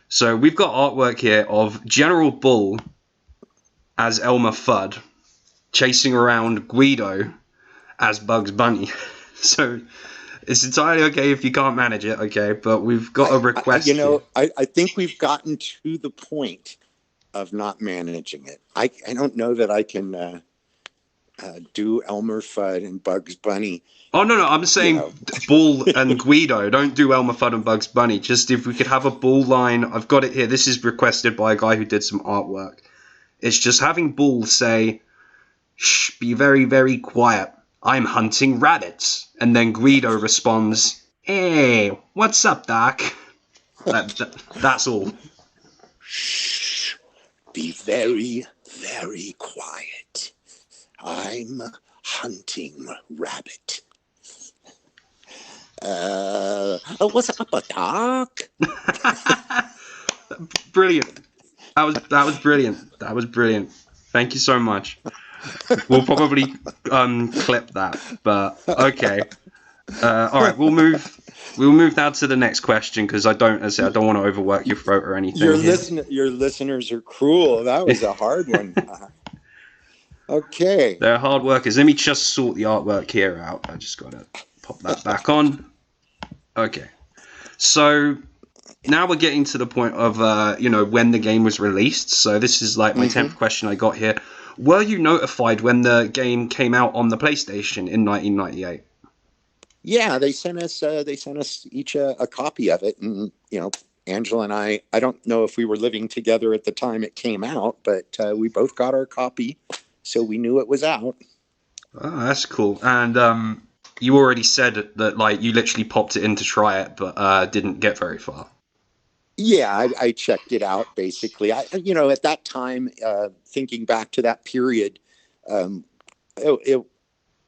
So we've got artwork here of General Bull as Elmer Fudd chasing around Guido as Bugs Bunny. So it's entirely okay if you can't manage it, okay? But we've got a request. I think we've gotten to the point of not managing it. I don't know that I can do Elmer Fudd and Bugs Bunny. Oh, no, I'm saying Bull and Guido. Don't do Elmer Fudd and Bugs Bunny. Just if we could have a Bull line. I've got it here. This is requested by a guy who did some artwork. It's just having Bull say, shh, be very, very quiet. I'm hunting rabbits. And then Guido responds, hey, what's up, Doc? That's all. Shh, be very, very quiet. I'm hunting rabbit. What's up, Doc? Brilliant. That was brilliant. Thank you so much. We'll probably clip that, but okay. All right, we'll move now to the next question because I don't want to overwork your throat or anything here. Your listeners are cruel. That was a hard one. Okay. They're hard workers. Let me just sort the artwork here out. I just gotta pop that back on. Okay. So now we're getting to the point of when the game was released. So this is like my 10th question I got here. Were you notified when the game came out on the PlayStation in 1998? Yeah, they sent us each a copy of it, and Angela and I don't know if we were living together at the time it came out, but we both got our copy, so we knew it was out. Oh, that's cool. And you already said that like you literally popped it in to try it, but didn't get very far. Yeah, I checked it out basically. At that time, thinking back to that period,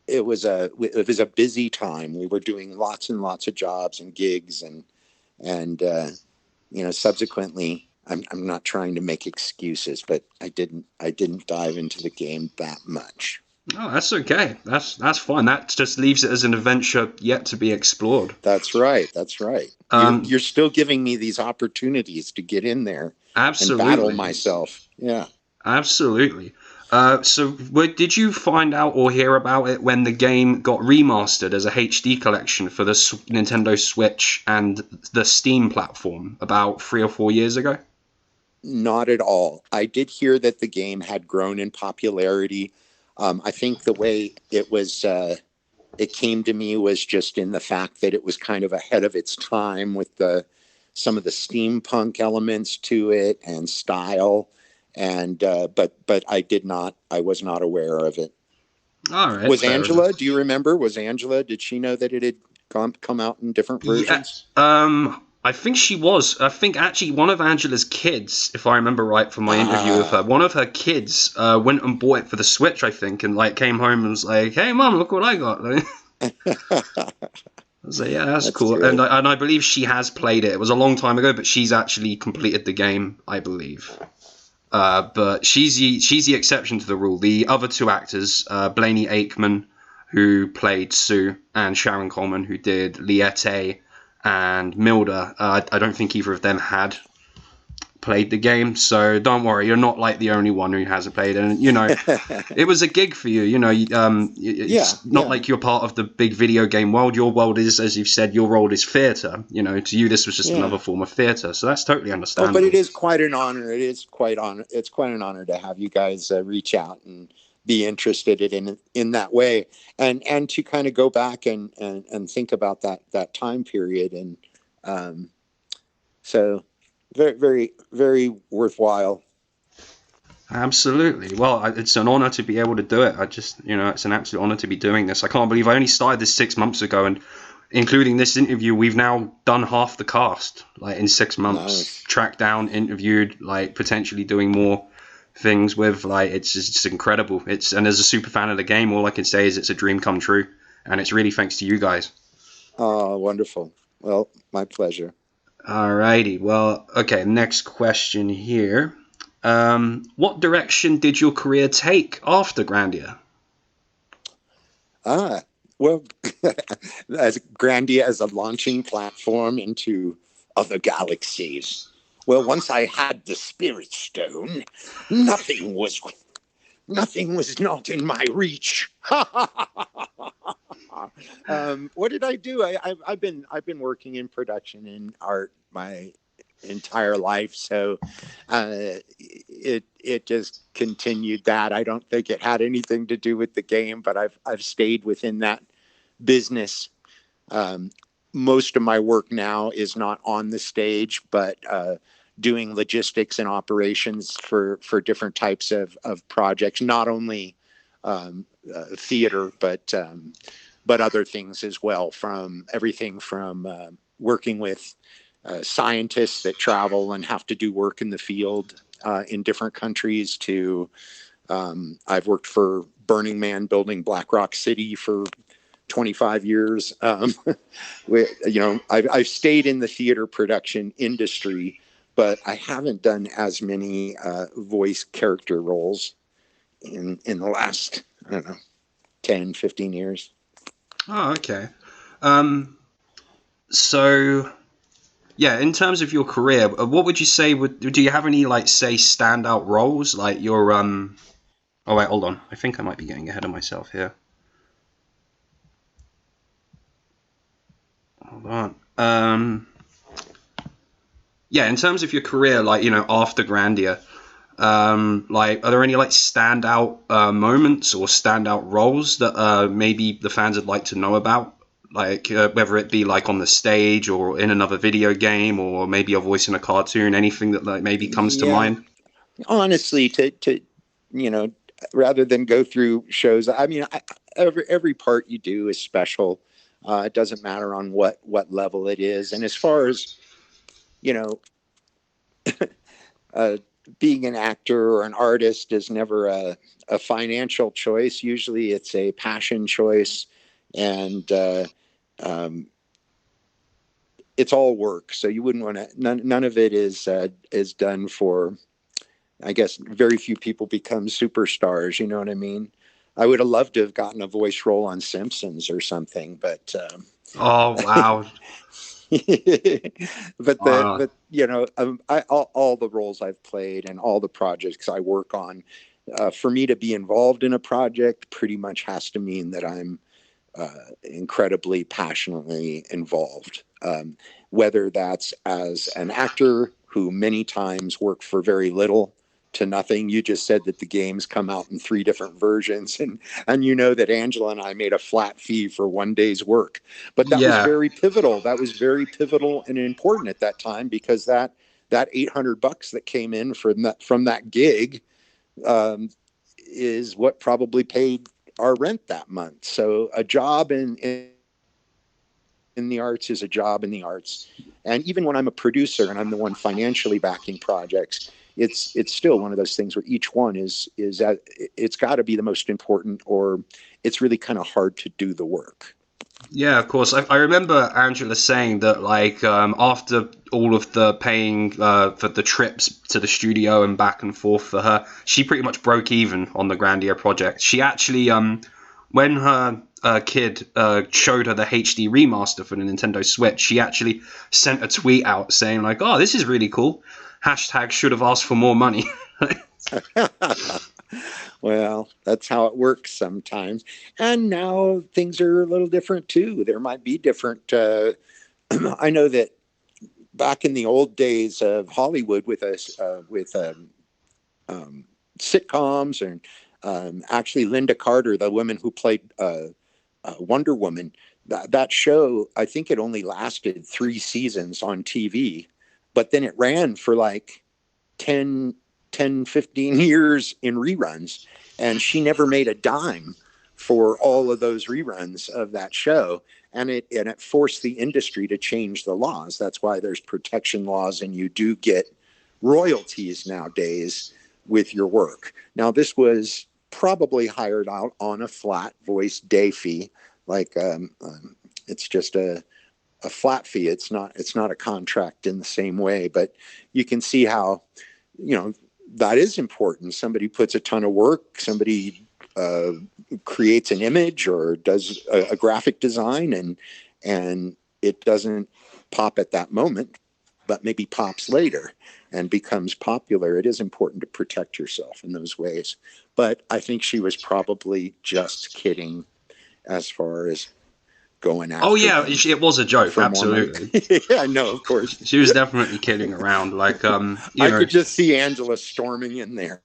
it was a busy time. We were doing lots and lots of jobs and gigs, and subsequently, I'm not trying to make excuses, but I didn't dive into the game that much. Oh, that's okay. That's fine. That just leaves it as an adventure yet to be explored. That's right. You're still giving me these opportunities to get in there and battle myself. Yeah. Absolutely. So did you find out or hear about it when the game got remastered as a HD collection for the Nintendo Switch and the Steam platform about 3 or 4 years ago? Not at all. I did hear that the game had grown in popularity. I think the way it came to me was just in the fact that it was kind of ahead of its time with some of the steampunk elements to it and style. And but I was not aware of it. All right. Was Angela? Enough. Do you remember? Did she know that it had come out in different versions? Yeah, I think she was. I think actually one of Angela's kids, if I remember right from my interview with her, one of her kids went and bought it for the Switch, I think, and like came home and was like, "Hey, Mom, look what I got." I was like, "Yeah, that's cool." Great. And I believe she has played it. It was a long time ago, but she's actually completed the game, I believe. But she's the exception to the rule. The other two actors, Blaney Aikman, who played Sue, and Sharon Coleman, who did Liette and Milda, I don't think either of them had played the game, so don't worry, you're not like the only one who hasn't played it. And it was a gig for you. It's not like you're part of the big video game world. Your world is, as you've said, your role is theater. To you this was just another form of theater, so that's totally understandable. But it is quite an honor. It's quite an honor to have you guys reach out and be interested in that way, and to kind of go back and think about that time period, and so very, very, very worthwhile. Absolutely. Well, it's an honor to be able to do it. It's an absolute honor to be doing this. I can't believe I only started this 6 months ago, and including this interview, we've now done half the cast, like in 6 months. Nice. Tracked down, interviewed, like potentially doing more things with, like it's incredible. And as a super fan of the game, all I can say is it's a dream come true, and it's really thanks to you guys. Oh, wonderful. Well, my pleasure. Alrighty. Well, okay. Next question here. What direction did your career take after Grandia? Well, as Grandia as a launching platform into other galaxies. Well, once I had the Spirit Stone, nothing was not in my reach. What did I do? I've been working in production and art my entire life, so it just continued that. I don't think it had anything to do with the game, but I've stayed within that business. Most of my work now is not on the stage, but doing logistics and operations for different types of projects, not only theater, but other things as well, from everything from working with scientists that travel and have to do work in the field in different countries to I've worked for Burning Man building Black Rock City for 25 years. I've stayed in the theater production industry, but I haven't done as many voice character roles in the last, 10, 15 years. Oh, okay. So yeah, in terms of your career, what would you say? Do you have any like say standout roles? Like your Oh wait, hold on. I think I might be getting ahead of myself here. Hold on. Yeah, in terms of your career, like after Grandia, like are there any like standout moments or standout roles that maybe the fans would like to know about? Like whether it be like on the stage or in another video game or maybe a voice in a cartoon, anything that like maybe comes to Yeah, mind. honestly, to you know, rather than go through shows, I mean, every part you do is special. It doesn't matter on what level it is. And as far as you know, uh, being an actor or an artist is never a financial choice. Usually, it's a passion choice, and um, it's all work. So you wouldn't want to. None of it is done for. I guess very few people become superstars. You know what I mean? I would have loved to have gotten a voice role on Simpsons or something, but Oh wow. but all the roles I've played and all the projects I work on, for me to be involved in a project pretty much has to mean that I'm incredibly passionately involved. Whether that's as an actor who many times worked for very little to nothing. You just said that the games come out in 3 different versions, and you know that Angela and I made a flat fee for one day's work. But that was Yeah. very pivotal. That was very pivotal and important at that time, because that $800 that came in from that gig um, is what probably paid our rent that month. So a job in the arts is a job in the arts. And even when I'm a producer and I'm the one financially backing projects, it's still one of those things where each one is that it's got to be the most important, or it's really kind of hard to do the work. Yeah, of course. I remember Angela saying that, like, after all of the paying for the trips to the studio and back and forth for her, she pretty much broke even on the Grandia project. She actually, when her kid showed her the HD remaster for the Nintendo Switch, she actually sent a tweet out saying, like, "Oh, this is really cool. Hashtag should have asked for more money." Well, that's how it works sometimes. And now things are a little different too. There might be different. I know that back in the old days of Hollywood, with us with um, sitcoms, and actually Linda Carter, the woman who played Wonder Woman, that show, I think it only lasted 3 seasons on TV, but then it ran for like 10, 15 years in reruns. And she never made a dime for all of those reruns of that show. And it forced the industry to change the laws. That's why there's protection laws, and you do get royalties nowadays with your work. Now, this was probably hired out on a flat voice day fee, like it's just a flat fee. It's not a contract in the same way, but you can see how, that is important. Somebody puts a ton of work, somebody creates an image or does a graphic design, and it doesn't pop at that moment, but maybe pops later and becomes popular. It is important to protect yourself in those ways. But I think she was probably just kidding as far as going Oh after yeah, them it was a joke, for more money. absolutely. Yeah, no, of course. She was definitely kidding around, like I could just see Angela storming in there,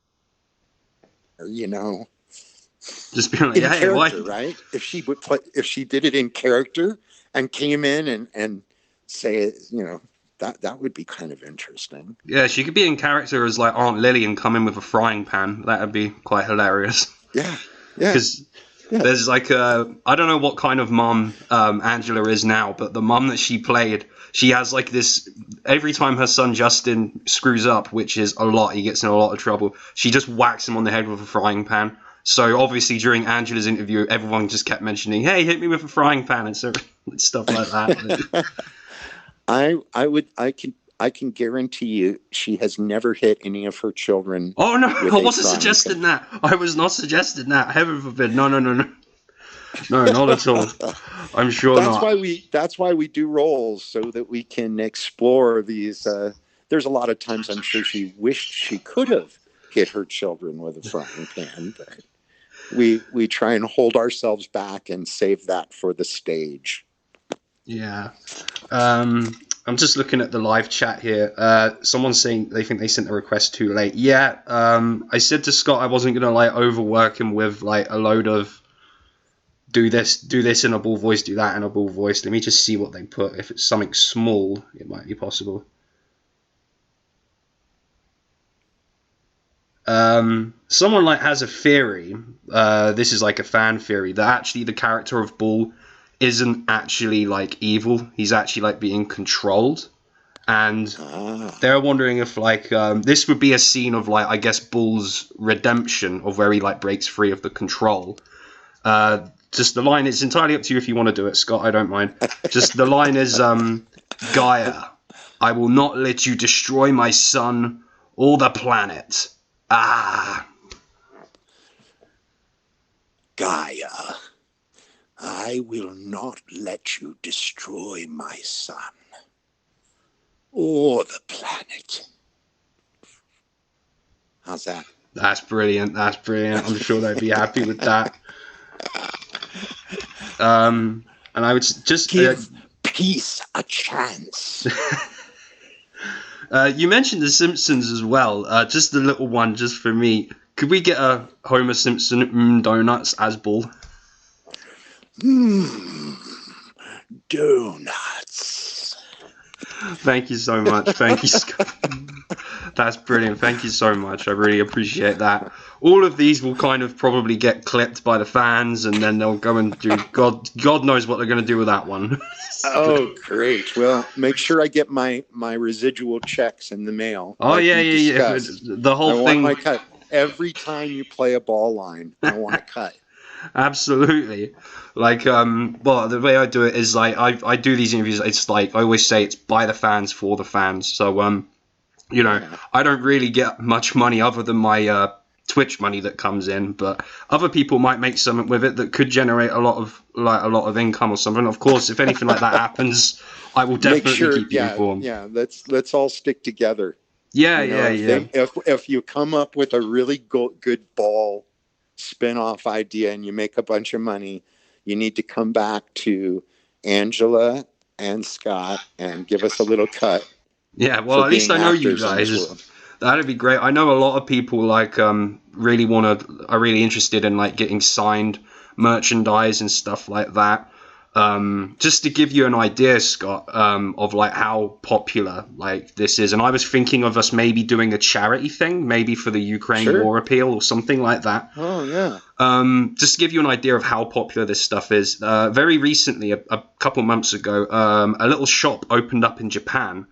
just being like, in "Hey, why?" character, right? If she did it in character and came in and say, that would be kind of interesting. Yeah, she could be in character as like Aunt Lily and come in with a frying pan. That'd be quite hilarious. Yeah, yeah, Because yeah. there's like I don't know what kind of mum Angela is now, but the mum that she played, she has like this. Every time her son Justin screws up, which is a lot, he gets in a lot of trouble. She just whacks him on the head with a frying pan. So obviously during Angela's interview, everyone just kept mentioning, "Hey, hit me with a frying pan," and so stuff like that. I can guarantee you she has never hit any of her children. Oh no, with I a wasn't frying suggesting pan. that. I was not suggesting that. Heaven forbid. No. No, not at all. I'm sure That's not. why we do roles, so that we can explore these. There's a lot of times I'm sure she wished she could have hit her children with a frying pan, but we try and hold ourselves back and save that for the stage. Yeah. I'm just looking at the live chat here. Someone's saying they think they sent the request too late. Yeah. I said to Scott I wasn't gonna like overwork him with like a load of do this in a Bull voice, do that in a Bull voice. Let me just see what they put. If it's something small, it might be possible. Someone like has a theory. This is like a fan theory that actually the character of Bull isn't actually like evil. He's actually like being controlled, and they're wondering if like this would be a scene of like I guess Bull's redemption, of where he like breaks free of the control. Just the line, it's entirely up to you if you want to do it, Scott. I don't mind. Just the line is Gaia, I will not let you destroy my son or the planet. Gaia, I will not let you destroy my son or the planet. How's that? That's brilliant. I'm sure they'd be happy with that. And I would just give peace a chance. You mentioned The Simpsons as well. Just a little one, just for me. Could we get a Homer Simpson donuts as Bull? Donuts. Thank you so much. Thank you, Scott. That's brilliant. Thank you so much. I really appreciate that. All of these will kind of probably get clipped by the fans, and then they'll go and do God knows what they're going to do with that one. Oh, great. Well, make sure I get my residual checks in the mail. Oh, like yeah. The whole thing. I want my cut. Every time you play a ball line, I want a cut. Absolutely. Like, well, the way I do it is like I do these interviews. It's like I always say, it's by the fans for the fans. So you know, I don't really get much money other than my Twitch money that comes in, but other people might make something with it that could generate a lot of income or something. Of course, if anything like that happens, I will definitely keep you informed. Yeah, let's all stick together. Yeah. If you come up with a really good ball spin-off idea and you make a bunch of money, you need to come back to Angela and Scott and give us a little cut. Yeah, well, at least I know you guys. That'd be great. I know a lot of people like are really interested in like getting signed merchandise and stuff like that. Just to give you an idea, Scott, of like how popular like this is, and I was thinking of us maybe doing a charity thing, maybe for the Ukraine war appeal or something like that. Oh yeah. Just to give you an idea of how popular this stuff is, very recently, a couple months ago, a little shop opened up in Japan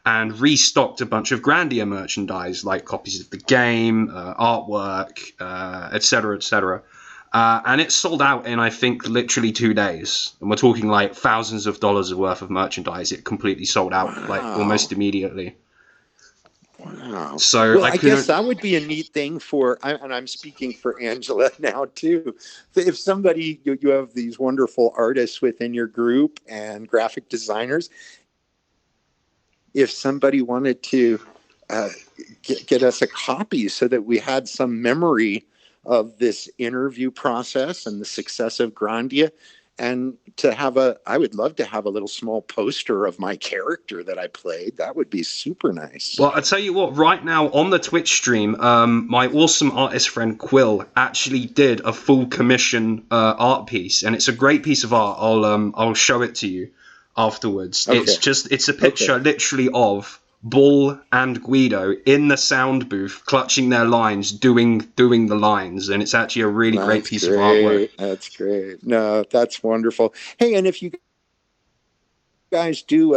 and restocked a bunch of Grandia merchandise, like copies of the game, artwork, etc., etc. And it sold out in, I think, literally 2 days. And we're talking like thousands of dollars worth of merchandise. It completely sold out like almost immediately. Wow. So well, I guess that would be a neat thing and I'm speaking for Angela now too. If somebody, you have these wonderful artists within your group and graphic designers, if somebody wanted to get us a copy so that we had some memory of this interview process and the success of Grandia, and I would love to have a little small poster of my character that I played. That would be super nice. Well, I tell you what, right now on the Twitch stream, my awesome artist friend Quill actually did a full commission art piece, and it's a great piece of art. I'll show it to you afterwards. Okay. It's a picture literally of Bull and Guido in the sound booth clutching their lines, doing the lines, and it's actually a really great piece of artwork. That's great. No, that's wonderful. Hey, and if you guys do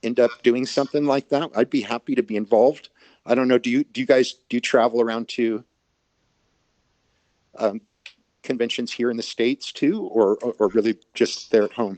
end up doing something like that, I'd be happy to be involved. I don't know, do you guys travel around to conventions here in the States too, or really just there at home?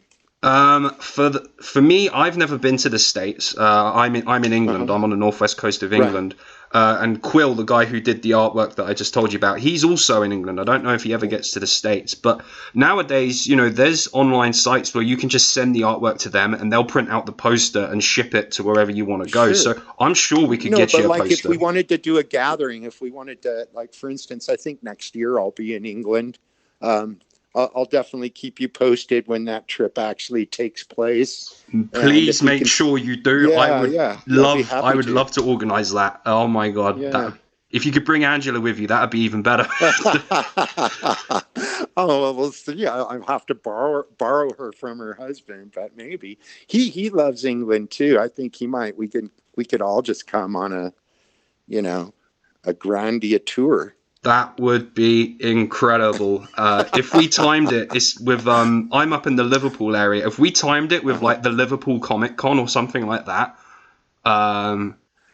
For me, I've never been to the States. I'm in England. I'm on the northwest coast of England. And Quill, the guy who did the artwork that I just told you about, he's also in England. I don't know if he ever gets to the States, but nowadays, there's online sites where you can just send the artwork to them and they'll print out the poster and ship it to wherever you want to go. Sure. So I'm sure we could get you a poster. If we wanted to do a gathering, if we wanted to, like, for instance, I think next year I'll be in England. I'll definitely keep you posted when that trip actually takes place. Please make sure you do. Yeah, I would love to organize that. Oh my God. Yeah. If you could bring Angela with you, that'd be even better. We'll see. I'll have to borrow her from her husband, but maybe he loves England too. I think he might. We could all just come on a Grandia tour. That would be incredible. If we timed it, it's with I'm up in the Liverpool area. If we timed it with like the Liverpool Comic Con or something like that,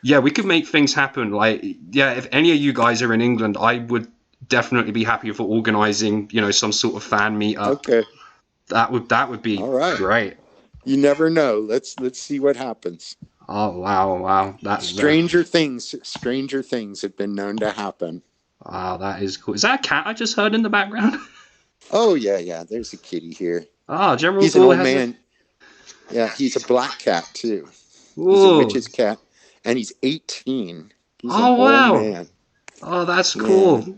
we could make things happen. Like, if any of you guys are in England, I would definitely be happy for organizing, some sort of fan meetup. Okay, that would be all right. Great. You never know. Let's see what happens. Oh wow! That's stranger things have been known to happen. Wow, that is cool. Is that a cat I just heard in the background? Oh, yeah. There's a kitty here. Oh, General He's Bull an old man. Yeah, he's a black cat, too. Whoa. He's a witch's cat. And he's 18. He's an old man. Oh, that's cool. Yeah.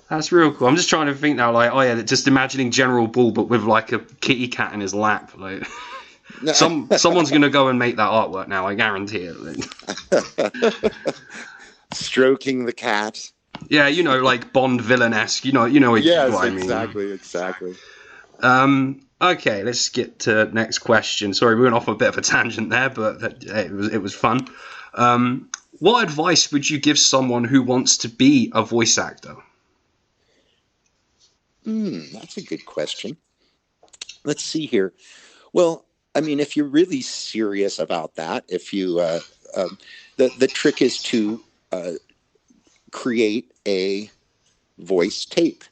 That's real cool. I'm just trying to think now, like, just imagining General Bull, but with, like, a kitty cat in his lap. Like, someone's going to go and make that artwork now, I guarantee it. Stroking the cat. Yeah, like Bond villain-esque. You know what I mean. Exactly. Okay, let's get to next question. Sorry, we went off a bit of a tangent there, but it was fun. What advice would you give someone who wants to be a voice actor? That's a good question. Let's see here. Well, I mean, if you're really serious about that, if you the trick is to create a voice tape,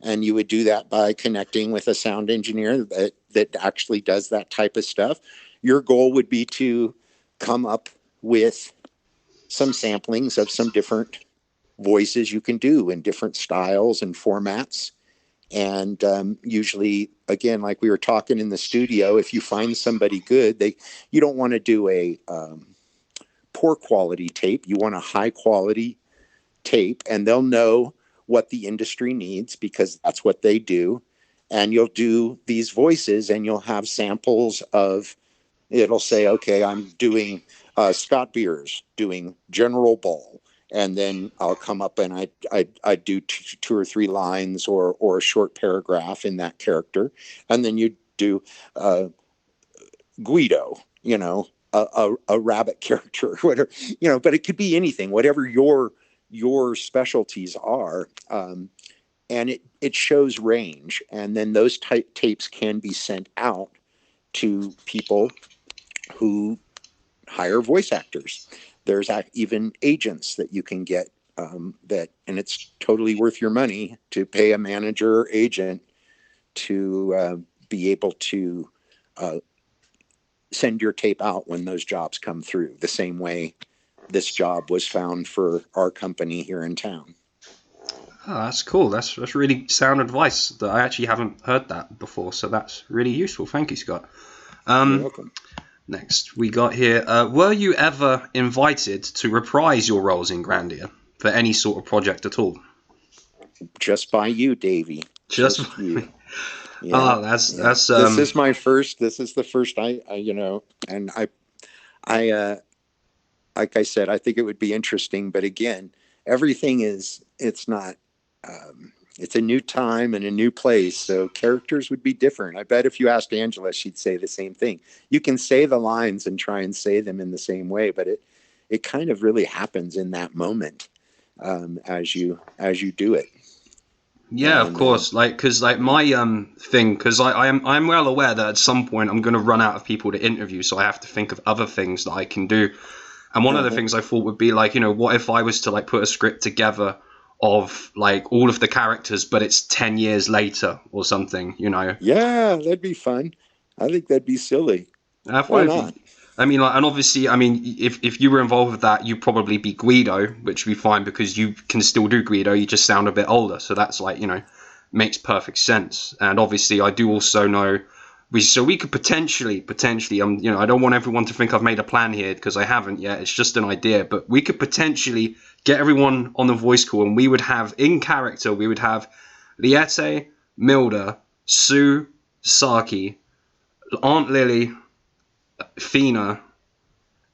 and you would do that by connecting with a sound engineer that actually does that type of stuff. Your goal would be to come up with some samplings of some different voices you can do in different styles and formats. And usually, again, like we were talking in the studio, if you find somebody good, you don't want to do a poor quality tape. You want a high quality tape, and they'll know what the industry needs because that's what they do. And you'll do these voices, and you'll have samples of. It'll say, okay, I'm doing Scott Beers doing General Baal, and then I'll come up and I do two or three lines or a short paragraph in that character, and then you do Guido, a rabbit character, or whatever, but it could be anything, whatever your specialties are, and it shows range, and then those tapes can be sent out to people who hire voice actors. There's even agents that you can get and it's totally worth your money to pay a manager or agent to be able to send your tape out when those jobs come through, the same way this job was found for our company here in town. Oh, that's cool. That's really sound advice that I actually haven't heard that before, so that's really useful. Thank you, Scott. You're welcome. Next, we got here, were you ever invited to reprise your roles in Grandia for any sort of project at all? Just by you, Davey. Just you. Yeah. Oh, that's this is the first I and I like I said, I think it would be interesting, but again, everything it's not it's a new time and a new place, so characters would be different. I bet if you asked Angela, she'd say the same thing. You can say the lines and try and say them in the same way, but it kind of really happens in that moment as you do it. Yeah, of course. Because my thing, because I'm well aware that at some point I'm going to run out of people to interview, so I have to think of other things that I can do. And one of the things I thought would be what if I was to put a script together of all of the characters, but it's 10 years later or something, Yeah, that'd be fun. I think that'd be silly. Why not? I mean, like, and obviously, I mean, if you were involved with that, you'd probably be Guido, which would be fine because you can still do Guido. You just sound a bit older, so that's like, makes perfect sense. And obviously, I do also know we could potentially, I don't want everyone to think I've made a plan here because I haven't yet. It's just an idea, but we could potentially get everyone on the voice call, and we would have in character, we would have Liette, Milda, Sue, Saki, Aunt Lily, Fina,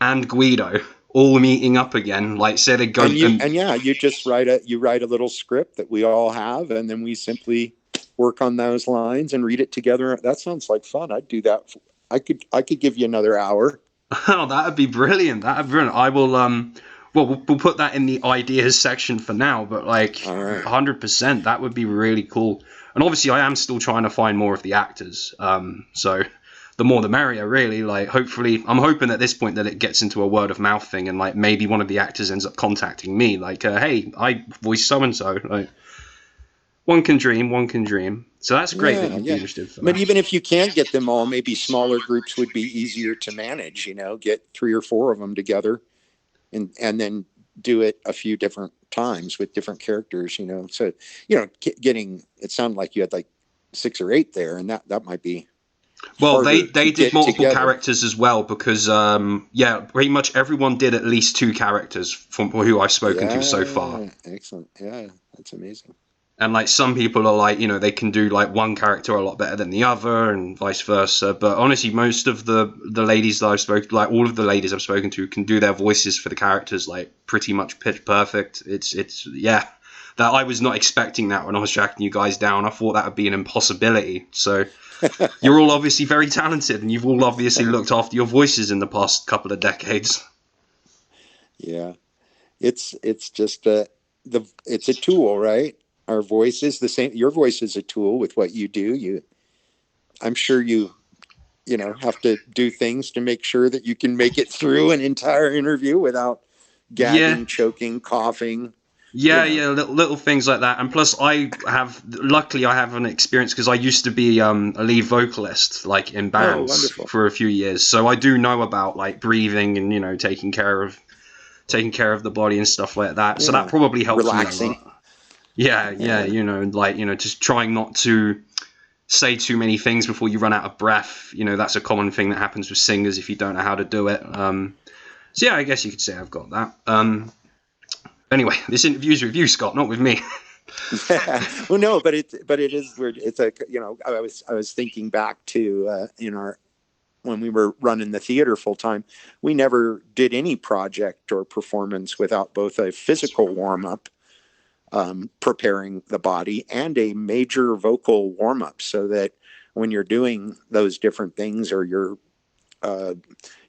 and Guido all meeting up again. Like, say they go you just write a little script that we all have, and then we simply work on those lines and read it together. That sounds like fun. I'd do that. I could give you another hour. Oh, that'd be brilliant. I will we'll put that in the ideas section for now, but like 100%, that would be really cool. And obviously I am still trying to find more of the actors. So the more the merrier, really. Like, hopefully, I'm hoping at this point that it gets into a word of mouth thing, and like maybe one of the actors ends up contacting me, like, hey, I voice so and so. Like, one can dream. So that's great that you'd be interested for that. But even if you can't get them all, maybe smaller groups would be easier to manage. Get 3 or 4 of them together, and then do it a few different times with different characters. So getting it sounded like you had like 6 or 8 there, and that might be. Well, they did multiple characters as well because, pretty much everyone did at least 2 characters from who I've spoken to so far. Excellent. Yeah, that's amazing. And like some people are like, they can do like one character a lot better than the other and vice versa. But honestly, most of the ladies that I've spoken, like all of the ladies I've spoken to, can do their voices for the characters like pretty much pitch perfect. It's that I was not expecting that when I was tracking you guys down. I thought that would be an impossibility. So you're all obviously very talented, and you've all obviously looked after your voices in the past couple of decades. Yeah, it's just it's a tool, right? Our voice is the same. Your voice is a tool with what you do. I'm sure you have to do things to make sure that you can make it through an entire interview without gagging, choking, coughing. Little things like that. And plus, luckily I have an experience because I used to be a lead vocalist, like in bands for a few years. So I do know about like breathing and taking care of the body and stuff like that. So that probably helps relaxing. Me a lot. Just trying not to say too many things before you run out of breath. That's a common thing that happens with singers if you don't know how to do it. So yeah, I guess you could say I've got that. Anyway, this interview's with you, Scott, not with me. Well, no, but it is weird. It's like, I was thinking back to when we were running the theater full time, we never did any project or performance without both a physical warm up, preparing the body, and a major vocal warm up, so that when you're doing those different things, or you're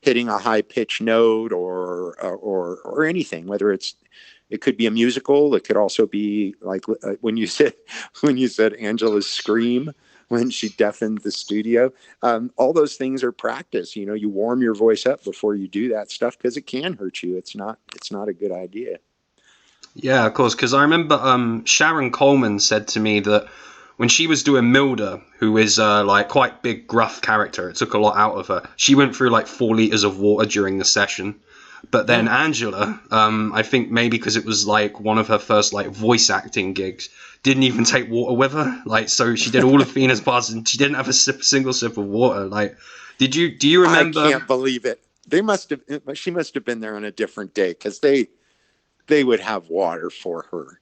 hitting a high pitch note or anything, whether it could be a musical, it could also be like when you said Angela's scream when she deafened the studio. All those things are practice. You warm your voice up before you do that stuff because it can hurt you. It's not a good idea. Yeah, of course, because I remember Sharon Coleman said to me that when she was doing Milda, who is like quite big, gruff character, it took a lot out of her. She went through like 4 liters of water during the session. But then Angela, I think maybe because it was like one of her first like voice acting gigs, didn't even take water with her. Like, so she did all of Fina's parts and she didn't have a single sip of water. Like, do you remember? I can't believe it. She must have been there on a different day because they would have water for her.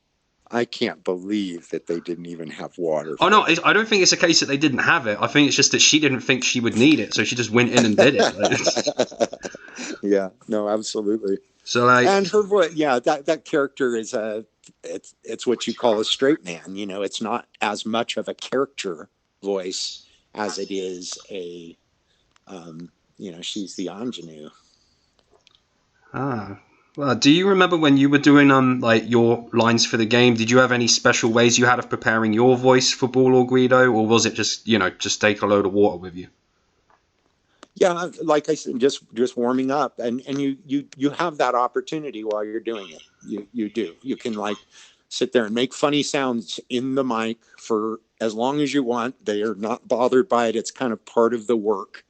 I can't believe that they didn't even have water. Oh, no, I don't think it's a case that they didn't have it. I think it's just that she didn't think she would need it, so she just went in and did it. Yeah, no, absolutely. So, like, and her voice, that character is it's what you call a straight man. It's not as much of a character voice as it is a, she's the ingenue. Well, do you remember when you were doing like your lines for the game? Did you have any special ways you had of preparing your voice for Baal or Guido, or was it just just take a load of water with you? Yeah, like I said, just warming up, and you have that opportunity while you're doing it. You do. You can like sit there and make funny sounds in the mic for as long as you want. They are not bothered by it. It's kind of part of the work.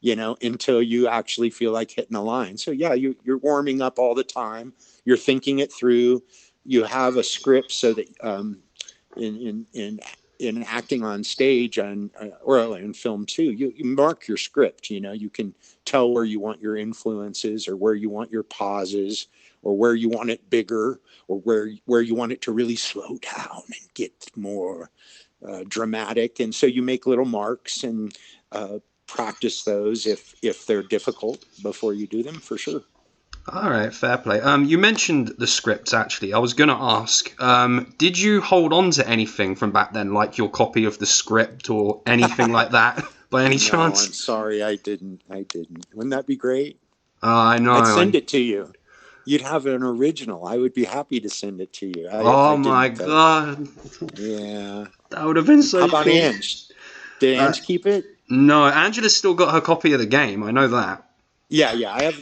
until you actually feel like hitting a line. So yeah, you're warming up all the time. You're thinking it through. You have a script so that in acting on stage or in film too, you mark your script. You can tell where you want your influences, or where you want your pauses, or where you want it bigger, or where you want it to really slow down and get more dramatic. And so you make little marks and practice those if they're difficult before you do them, for sure. All right, fair play. You mentioned the scripts, actually. I was going to ask, did you hold on to anything from back then, like your copy of the script or anything like that, by any No, chance? I'm sorry, I didn't. Wouldn't that be great? I know. I'd send it to you. You'd have an original. I would be happy to send it to you. Oh I my didn't, god. yeah. That would have been How so about cool. Ange? Did Ange keep it? No, Angela's still got her copy of the game. I know that. Yeah.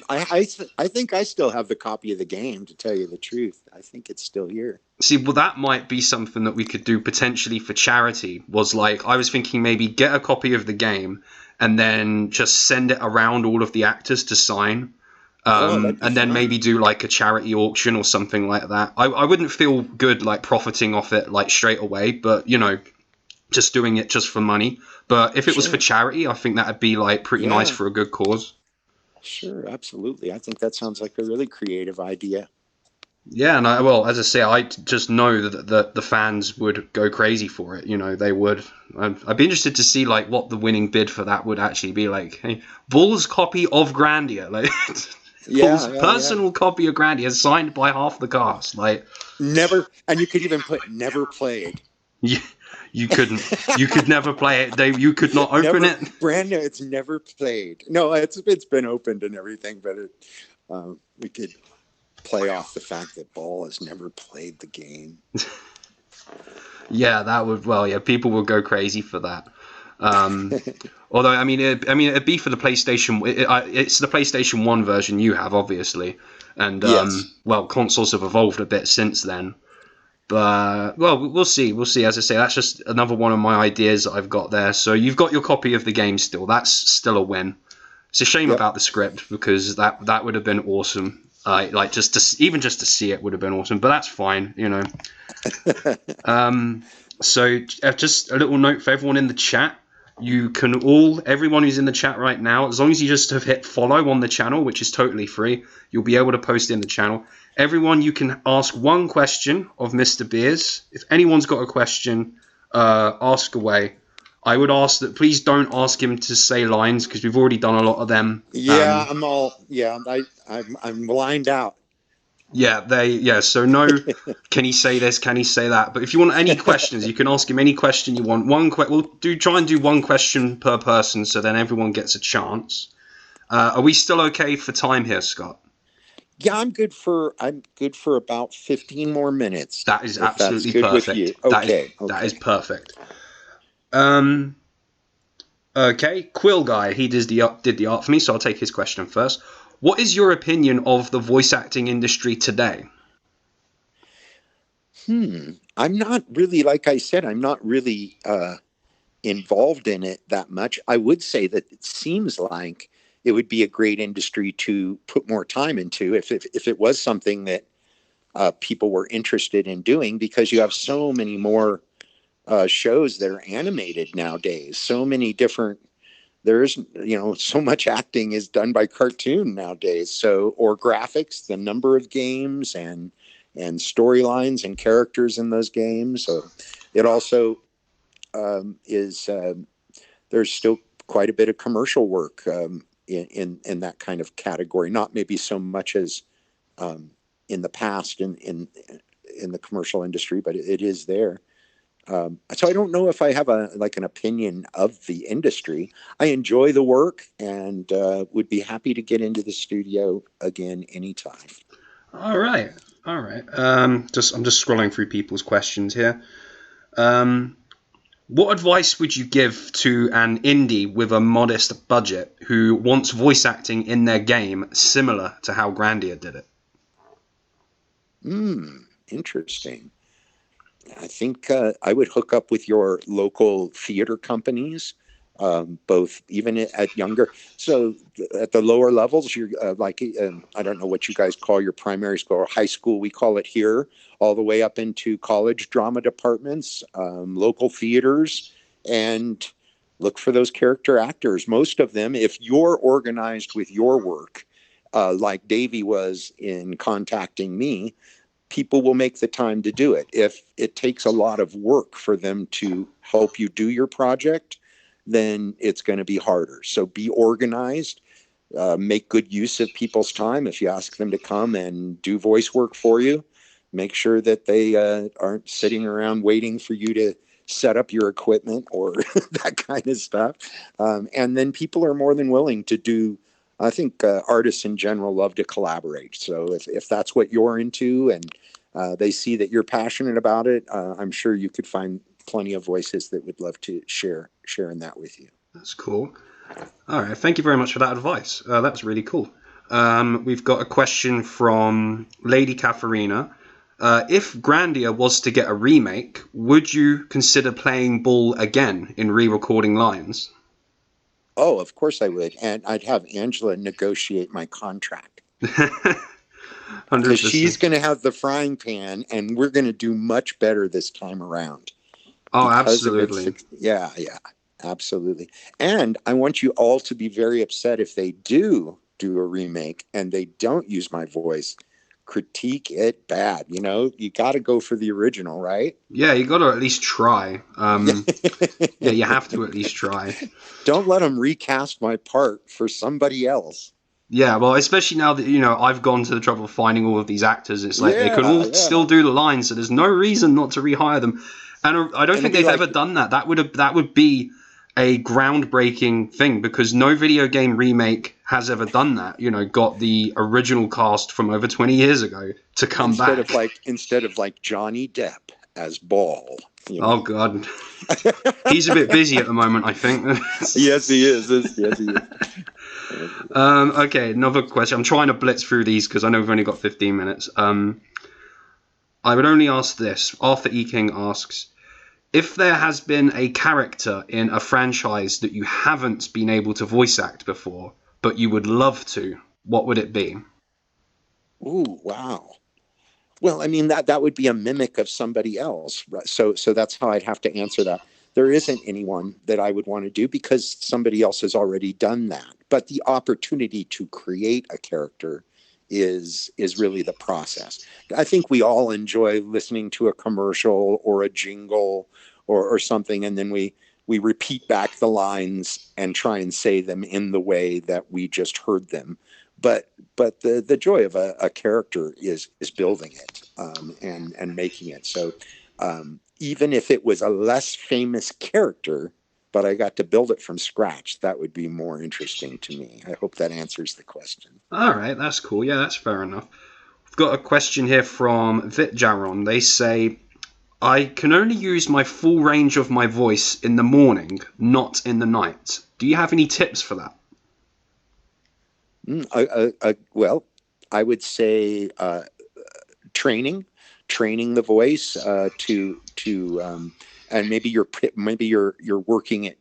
I have. I think I still have the copy of the game. To tell you the truth, I think it's still here. See, well, that might be something that we could do potentially for charity. Was like, I was thinking maybe get a copy of the game and then just send it around all of the actors to sign. That'd be And then fun. maybe do like a charity auction or something like that. I wouldn't feel good like profiting off it like straight away, but just doing it just for money. But if it was for Sure. charity, I think that'd be like pretty nice Yeah. for a good cause. Sure. Absolutely. I think that sounds like a really creative idea. Yeah, and well, as I say, I just know that the fans would go crazy for it. They would. I'd be interested to see like what the winning bid for that would actually be. Like, hey, Bull's copy of Grandia, like Bull's personal copy of Grandia, signed by half the cast. Like, never, and you could even put never played. You could never play it. You could not open it. Brand new. It's never played. No, it's been opened and everything, but we could play off the fact that Baal has never played the game. Yeah, that would. Well, yeah, people would go crazy for that. Although, it'd be for the PlayStation. It's the PlayStation 1 version you have, obviously, and yes. Well, consoles have evolved a bit since then. But well, we'll see. We'll see. As I say, that's just another one of my ideas that I've got there. So you've got your copy of the game still. That's still a win. It's a shame about the script because that would have been awesome. Like just to see it would have been awesome. But that's fine, So just a little note for everyone in the chat. You can everyone who's in the chat right now, as long as you just have hit follow on the channel, which is totally free, you'll be able to post in the channel. Everyone, you can ask one question of Mr. Beers. If anyone's got a question, ask away. I would ask that please don't ask him to say lines because we've already done a lot of them. Yeah, I'm lined out. So no, can he say this? Can he say that? But if you want any questions, you can ask him any question you want. We'll try and do one question per person, so then everyone gets a chance. Are we still okay for time here, Scott? Yeah, I'm good for about 15 more minutes. That is absolutely perfect. With you. Okay. That is perfect. Okay, Quill Guy, he did the art for me, so I'll take his question first. What is your opinion of the voice acting industry today? I'm not really, like I said, I'm not really involved in it that much. I would say that it seems like it would be a great industry to put more time into if it was something that people were interested in doing, because you have so many more shows that are animated nowadays. So many different. There's so much acting is done by cartoon nowadays. Or graphics, the number of games and storylines and characters in those games. So it also is. There's still quite a bit of commercial work in that kind of category. Not maybe so much as in the past in the commercial industry, but it is there. So I don't know if I have an opinion of the industry. I enjoy the work and would be happy to get into the studio again anytime. All right. I'm just scrolling through people's questions here. What advice would you give to an indie with a modest budget who wants voice acting in their game similar to how Grandia did it? Interesting. I think I would hook up with your local theater companies both even at younger. So at the lower levels, you're like, I don't know what you guys call your primary school or high school, we call it here, all the way up into college drama departments, local theaters, and look for those character actors. Most of them, if you're organized with your work, like Davey was in contacting me, people will make the time to do it. If it takes a lot of work for them to help you do your project, then it's going to be harder. So be organized, make good use of people's time. If you ask them to come and do voice work for you, make sure that they aren't sitting around waiting for you to set up your equipment or that kind of stuff. And then people are more than willing to do. I think artists in general love to collaborate. So if that's what you're into and they see that you're passionate about it, I'm sure you could find plenty of voices that would love to share in that with you. That's cool. All right, thank you very much for that advice. That's really cool. We've got a question from Lady Katharina. If Grandia was to get a remake, would you consider playing Baal again in re-recording lines? Oh, of course I would. And I'd have Angela negotiate my contract. 100%. Because she's going to have the frying pan, and we're going to do much better this time around. Oh, absolutely. Yeah, absolutely. And I want you all to be very upset if they do a remake and they don't use my voice. Critique it bad. You got to go for the original, right? Yeah, you got to at least try. Yeah, you have to at least try. Don't let them recast my part for somebody else. Yeah, well, especially now that, I've gone to the trouble of finding all of these actors. It's like they can all still do the lines, so there's no reason not to rehire them. And I don't think they've ever done that. That would be a groundbreaking thing, because no video game remake has ever done that. Got the original cast from over 20 years ago to come back. Instead of Johnny Depp as Baal. Oh, God. He's a bit busy at the moment, I think. Yes, he is. Yes, he is. Okay, another question. I'm trying to blitz through these because I know we've only got 15 minutes. I would only ask this. Arthur E. King asks, if there has been a character in a franchise that you haven't been able to voice act before, but you would love to, what would it be? Ooh, wow. Well, I mean, that would be a mimic of somebody else. Right? So that's how I'd have to answer that. There isn't anyone that I would want to do because somebody else has already done that. But the opportunity to create a character is really the process. I think we all enjoy listening to a commercial or a jingle or something, and then we repeat back the lines and try and say them in the way that we just heard them. But the joy of a character is building it and making it. So even if it was a less famous character, but I got to build it from scratch, that would be more interesting to me. I hope that answers the question. All right, that's cool. Yeah, that's fair enough. We've got a question here from Vitjaron. They say, I can only use my full range of my voice in the morning, not in the night. Do you have any tips for that? Well, I would say training the voice and maybe you're working it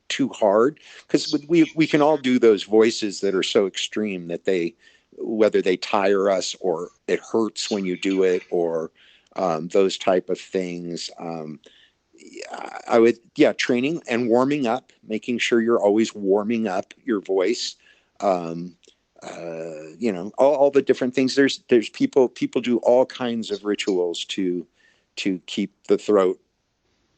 too hard, because we can all do those voices that are so extreme that whether they tire us or it hurts when you do it or those type of things. I would training and warming up, making sure you're always warming up your voice. All the different things. There's people do all kinds of rituals to keep the throat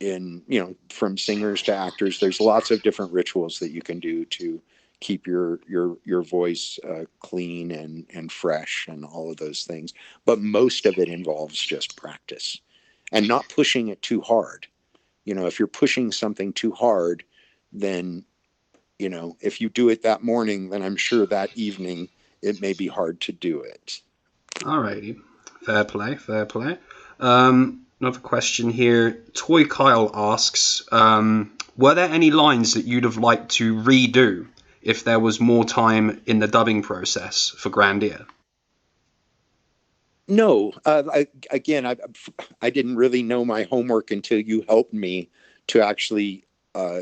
in, from singers to actors. There's lots of different rituals that you can do to keep your voice clean and fresh and all of those things. But most of it involves just practice and not pushing it too hard. If you're pushing something too hard, then if you do it that morning, then I'm sure that evening it may be hard to do it. Alrighty. Fair play. Another question here. Toy Kyle asks, were there any lines that you'd have liked to redo if there was more time in the dubbing process for Grandia? No. I didn't really know my homework until you helped me to actually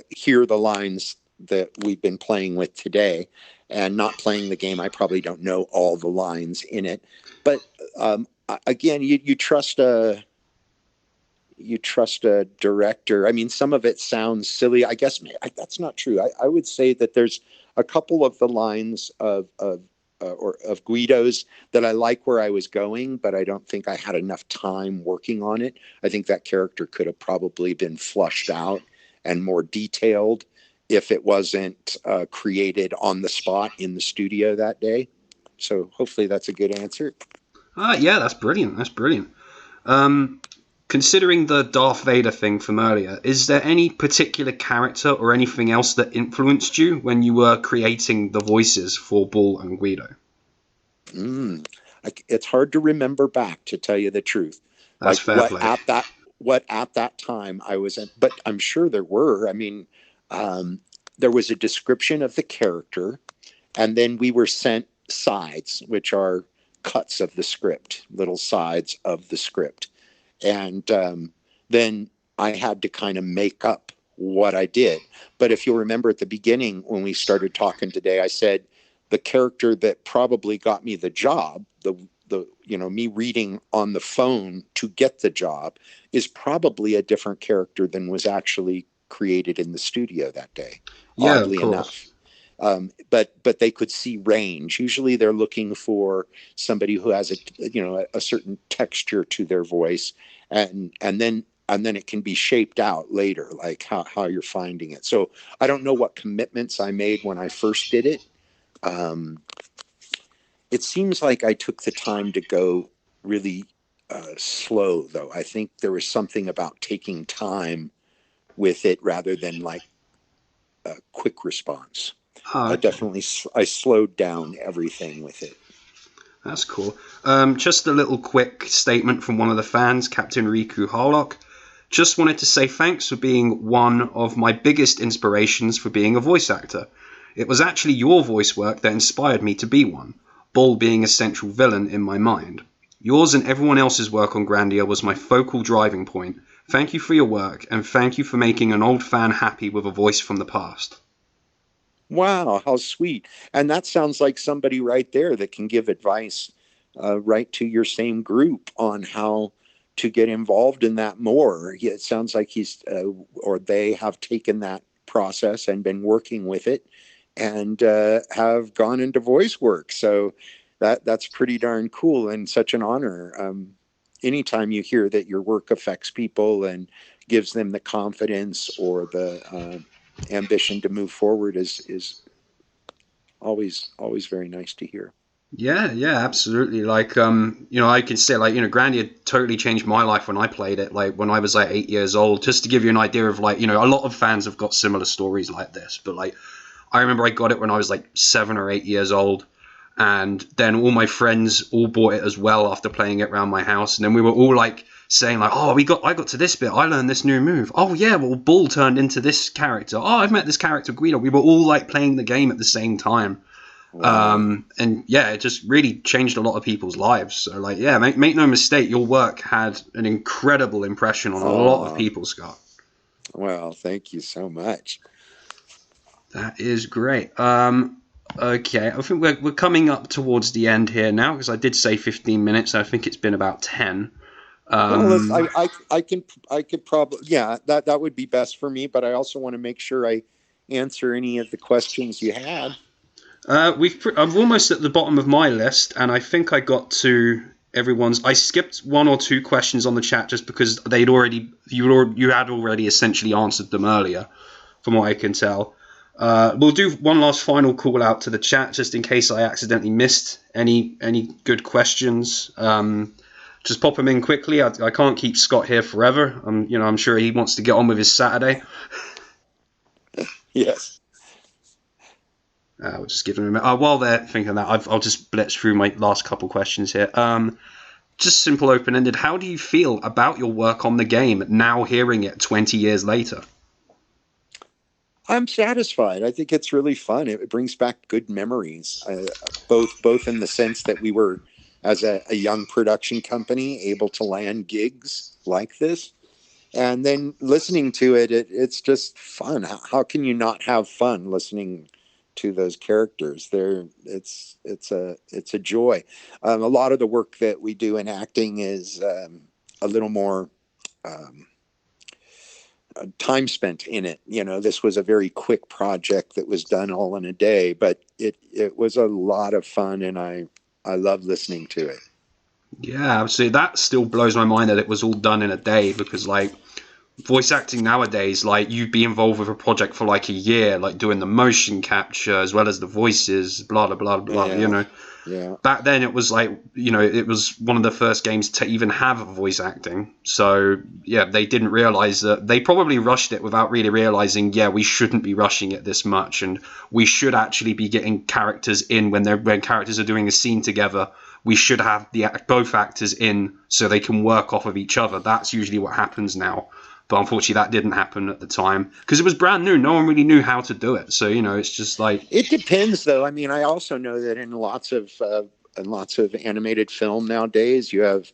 hear the lines that we've been playing with today, and not playing the game, I probably don't know all the lines in it. But again, you trust a director. I mean, some of it sounds silly. I guess that's not true. I would say that there's a couple of the lines of Guido's that I like where I was going, but I don't think I had enough time working on it. I think that character could have probably been flushed out and more detailed if it wasn't created on the spot in the studio that day. So hopefully that's a good answer. Yeah, that's brilliant. That's brilliant. Considering the Darth Vader thing from earlier, is there any particular character or anything else that influenced you when you were creating the voices for Baal and Guido? It's hard to remember back, to tell you the truth. That's Like fair play. what at that time I was in, but I'm sure there were. I mean, there was a description of the character, and then we were sent sides, which are cuts of the script, little sides of the script. And then I had to kind of make up what I did. But if you'll remember at the beginning when we started talking today, I said the character that probably got me the job, me reading on the phone to get the job, is probably a different character than was actually created in the studio that day. Yeah, Oddly enough. But they could see range. Usually they're looking for somebody who has a certain texture to their voice, and then it can be shaped out later, like how you're finding it. So I don't know what commitments I made when I first did it. It seems like I took the time to go really slow, though. I think there was something about taking time with it rather than like a quick response. Okay. I slowed down everything with it. That's cool. Just a little quick statement from one of the fans, Captain Riku Harlock. Just wanted to say thanks for being one of my biggest inspirations for being a voice actor. It was actually your voice work that inspired me to be one, Baal being a central villain in my mind. Yours and everyone else's work on Grandia was my focal driving point. Thank you for your work, and thank you for making an old fan happy with a voice from the past. Wow, how sweet. And that sounds like somebody right there that can give advice right to your same group on how to get involved in that more. It sounds like he's or they have taken that process and been working with it and have gone into voice work. So that's pretty darn cool and such an honor. Anytime you hear that your work affects people and gives them the confidence or the ambition to move forward is always very nice to hear. Yeah, absolutely. Like, I can say, like, Grandia totally changed my life when I played it, like, when I was, like, 8 years old, just to give you an idea of, like, a lot of fans have got similar stories like this, but, like, I remember I got it when I was, like, 7 or 8 years old, and then all my friends all bought it as well after playing it around my house, and then we were all, like, saying, like, oh, I got to this bit, I learned this new move, oh, yeah, well, Baal turned into this character, oh, I've met this character, Guido. We were all, like, playing the game at the same time. Wow. And yeah, it just really changed a lot of people's lives. So, like, yeah, make no mistake, your work had an incredible impression on a lot of people, Scott. Well, thank you so much. That is great. Okay, I think we're coming up towards the end here now, because I did say 15 minutes. I think it's been about 10. Well, I could probably, yeah, that would be best for me, but I also want to make sure I answer any of the questions you had. I'm almost at the bottom of my list, and I think I got to everyone's. I skipped one or two questions on the chat just because you had already essentially answered them earlier, from what I can tell. We'll do one last final call out to the chat just in case I accidentally missed any good questions. Just pop them in quickly. I can't keep Scott here forever. I'm sure he wants to get on with his Saturday. Yes. We'll just give them a minute. While they're thinking that, I'll just blitz through my last couple questions here. Just simple, open-ended. How do you feel about your work on the game now, hearing it 20 years later? I'm satisfied. I think it's really fun. It brings back good memories, both in the sense that we were, as a young production company, able to land gigs like this, And then listening to it's just fun. How can you not have fun listening to those characters? It's a joy. A lot of the work that we do in acting is a little more um, time spent in it. This was a very quick project that was done all in a day, but it was a lot of fun, and I love listening to it. Yeah, absolutely. That still blows my mind that it was all done in a day, because like voice acting nowadays, like you'd be involved with a project for like a year, like doing the motion capture as well as the voices, blah blah blah blah. Yeah, yeah. Back then it was like, it was one of the first games to even have voice acting. So yeah, they didn't realize that. They probably rushed it without really realizing, yeah, we shouldn't be rushing it this much, and we should actually be getting characters in when characters are doing a scene together. We should have both actors in so they can work off of each other. That's usually what happens now. But unfortunately, that didn't happen at the time because it was brand new. No one really knew how to do it. So, it's just like... It depends, though. I mean, I also know that in lots of animated film nowadays, you have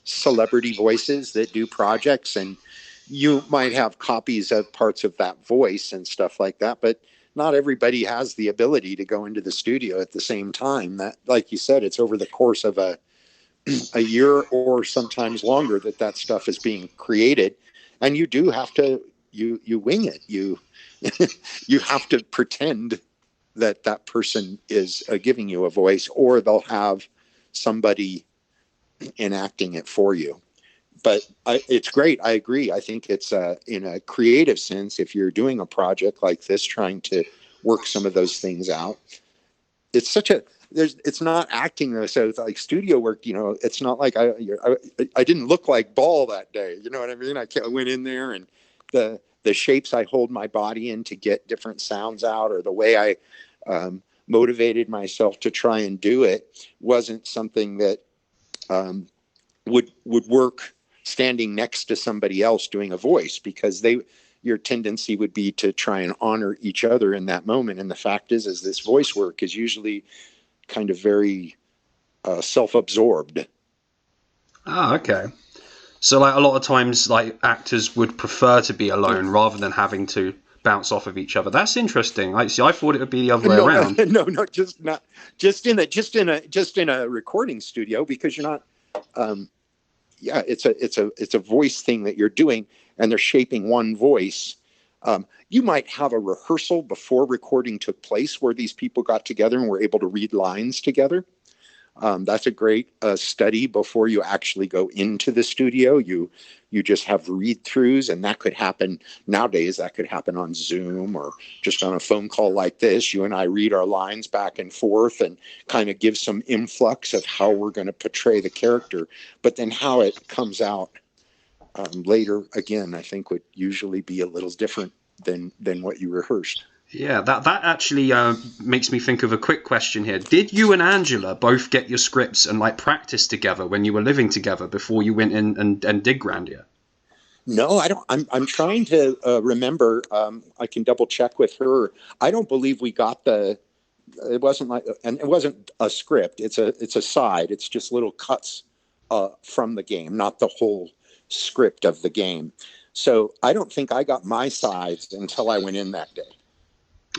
celebrity voices that do projects, and you might have copies of parts of that voice and stuff like that. But not everybody has the ability to go into the studio at the same time. That, like you said, it's over the course of a year or sometimes longer that stuff is being created, and you do have to you wing it. You have to pretend that person is giving you a voice, or they'll have somebody enacting it for you. But it's great. I agree. I think it's in a creative sense, if you're doing a project like this, trying to work some of those things out, it's it's not acting though. So it's like studio work, it's not like I didn't look like Baal that day. You know what I mean? I went in there, and the shapes I hold my body in to get different sounds out, or the way I motivated myself to try and do it, wasn't something that would work standing next to somebody else doing a voice, because your tendency would be to try and honor each other in that moment. And the fact is this voice work is usually kind of very self-absorbed. Oh, okay. So like a lot of times, like actors would prefer to be alone rather than having to bounce off of each other. That's interesting. I thought it would be the other way around. No, just in a recording studio, because you're not. It's a voice thing that you're doing, and they're shaping one voice. You might have a rehearsal before recording took place where these people got together and were able to read lines together. That's a great study before you actually go into the studio. You just have read-throughs, and that could happen nowadays. That could happen on Zoom or just on a phone call like this. You and I read our lines back and forth and kind of give some influx of how we're going to portray the character. But then how it comes out later, again, I think would usually be a little different than what you rehearsed. Yeah, that actually makes me think of a quick question here. Did you and Angela both get your scripts and like practice together when you were living together before you went in and did Grandia? No, I don't. I'm trying to remember. I can double check with her. I don't believe we got it wasn't and it wasn't a script. It's a side. It's just little cuts from the game, not the whole script of the game. So I don't think I got my sides until I went in that day.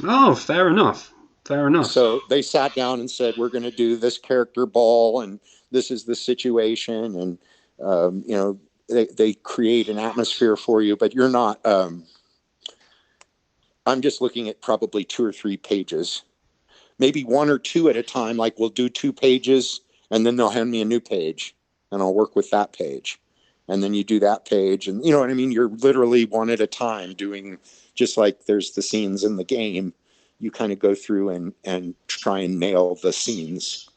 Oh, fair enough. So they sat down and said, we're going to do this character Baal, and this is the situation. And, they create an atmosphere for you, but you're not, I'm just looking at probably 2 or 3 pages, maybe 1 or 2 at a time. Like we'll do 2 pages, and then they'll hand me a new page, and I'll work with that page. And then you do that page, and you know what I mean? You're literally 1 at a time doing, just like there's the scenes in the game. You kind of go through and try and nail the scenes.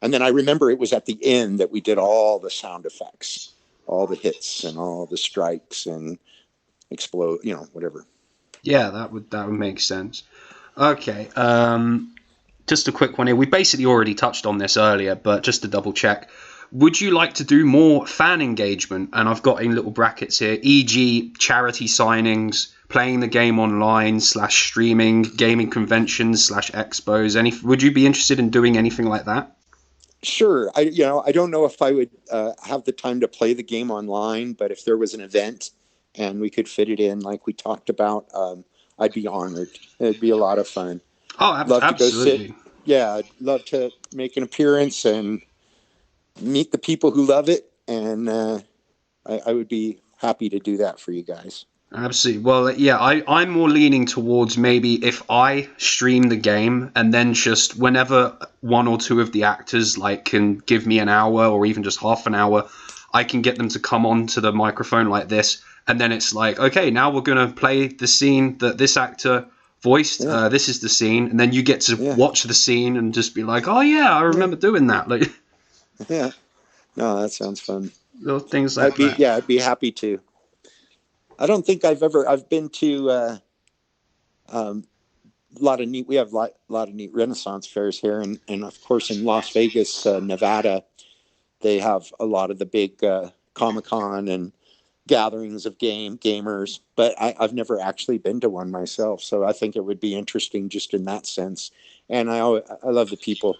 And then I remember it was at the end that we did all the sound effects, all the hits and all the strikes and explode, whatever. Yeah, that would make sense. Okay, just a quick one here. We basically already touched on this earlier, but just to double check. Would you like to do more fan engagement? And I've got in little brackets here, e.g. charity signings, playing the game online / streaming, gaming conventions / expos. Would you be interested in doing anything like that? Sure. I don't know if I would have the time to play the game online, but if there was an event and we could fit it in, like we talked about, I'd be honored. It'd be a lot of fun. Oh, Love to go sit. absolutely. Yeah, I'd love to make an appearance and meet the people who love it, and I would be happy to do that for you guys. Absolutely. Well, yeah, I'm more leaning towards maybe if I stream the game and then just whenever one or two of the actors like can give me an hour or even just half an hour, I can get them to come on to the microphone like this, and then it's like, okay, now we're gonna play the scene that this actor voiced. Yeah. This is the scene, and then you get to Yeah. watch the scene and just be like, oh yeah, I remember doing that. Like, Yeah. No, that sounds fun. little things like that. I'd be happy to. I don't think I've been to a lot of neat. We have a lot of neat Renaissance fairs here, and of course in Las Vegas, Nevada, they have a lot of the big Comic-Con and gatherings of gamers. But I've never actually been to one myself, so I think it would be interesting just in that sense. And I love the people.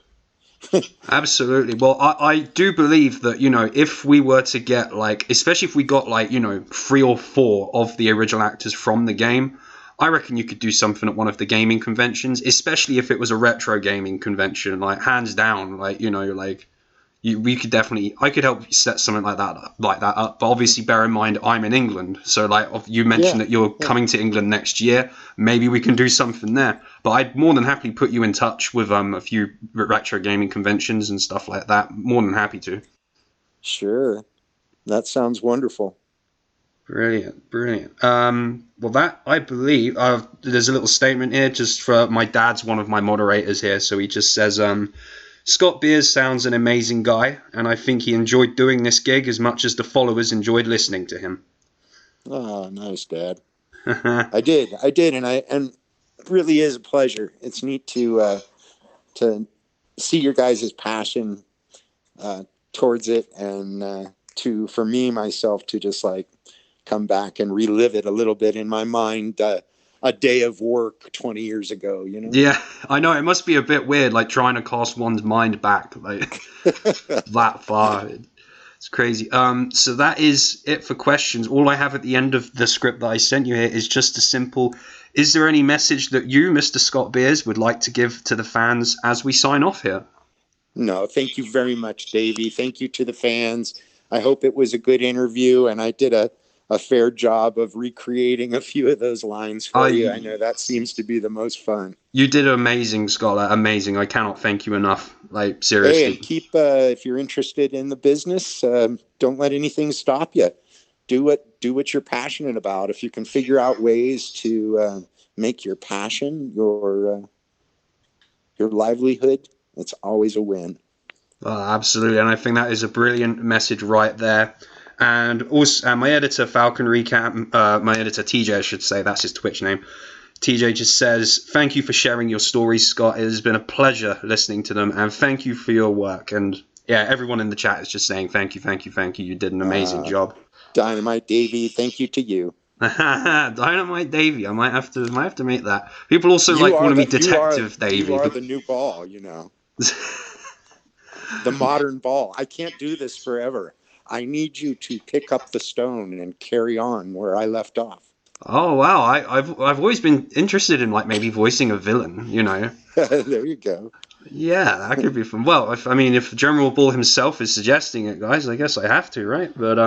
Absolutely. Well, I do believe that, if we were to get like, especially if we got like, 3 or 4 of the original actors from the game, I reckon you could do something at one of the gaming conventions, especially if it was a retro gaming convention, like hands down, like, we could definitely, I could help set something like that up. But obviously, bear in mind, I'm in England, so like you mentioned that you're coming to England next year. Maybe we can do something there. But I'd more than happily put you in touch with a few retro gaming conventions and stuff like that. More than happy to. Sure, that sounds wonderful. Brilliant. Well, that I believe there's a little statement here just for my dad's one of my moderators here, so he just says Scott Beers sounds an amazing guy, and I think he enjoyed doing this gig as much as the followers enjoyed listening to him. Oh, nice, Dad. I did, and it really is a pleasure. It's neat to see your guys' passion towards it, and for me myself to just like come back and relive it a little bit in my mind. A day of work 20 years ago, Yeah, I know it must be a bit weird, like trying to cast one's mind back like that far. It's crazy. So that is it for questions. All I have at the end of the script that I sent you here is just a simple, is there any message that you, Mr. Scott Beers, would like to give to the fans as we sign off here? No, thank you very much, Davey. Thank you to the fans. I hope it was a good interview, and I did a fair job of recreating a few of those lines for you. I know that seems to be the most fun. You did amazing, Scott. Amazing. I cannot thank you enough. Like, seriously. Hey, and keep, if you're interested in the business, don't let anything stop you. Do what you're passionate about. If you can figure out ways to make your passion your livelihood, it's always a win. Absolutely, and I think that is a brilliant message right there. And also, my editor, Falcon Recap, my editor, TJ, I should say, that's his Twitch name. TJ just says, thank you for sharing your stories, Scott. It has been a pleasure listening to them, and thank you for your work. And yeah, everyone in the chat is just saying, thank you. You did an amazing job. Dynamite Davey, thank you to you. Dynamite Davey, I might have to make that. People also calling me Detective Davey. You are the new Baal, the modern Baal. I can't do this forever. I need you to pick up the stone and carry on where I left off. Oh wow, I've always been interested in like maybe voicing a villain, There you go. Yeah, that could be fun. Well, if General Bull himself is suggesting it, guys, I guess I have to, right? But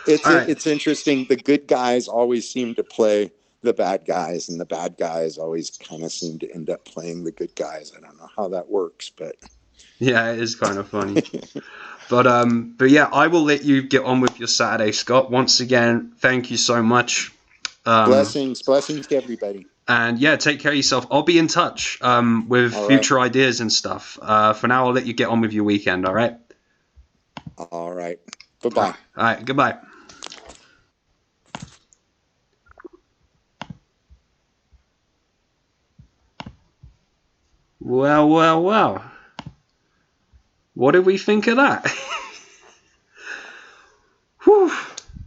it's interesting. The good guys always seem to play the bad guys, and the bad guys always kind of seem to end up playing the good guys. I don't know how that works, but yeah, it is kind of funny. But yeah, I will let you get on with your Saturday, Scott. Once again, thank you so much. Blessings to everybody. And yeah, take care of yourself. I'll be in touch with future ideas and stuff. For now, I'll let you get on with your weekend, all right? All right. Bye-bye. All right, goodbye. Well. What did we think of that? Whew.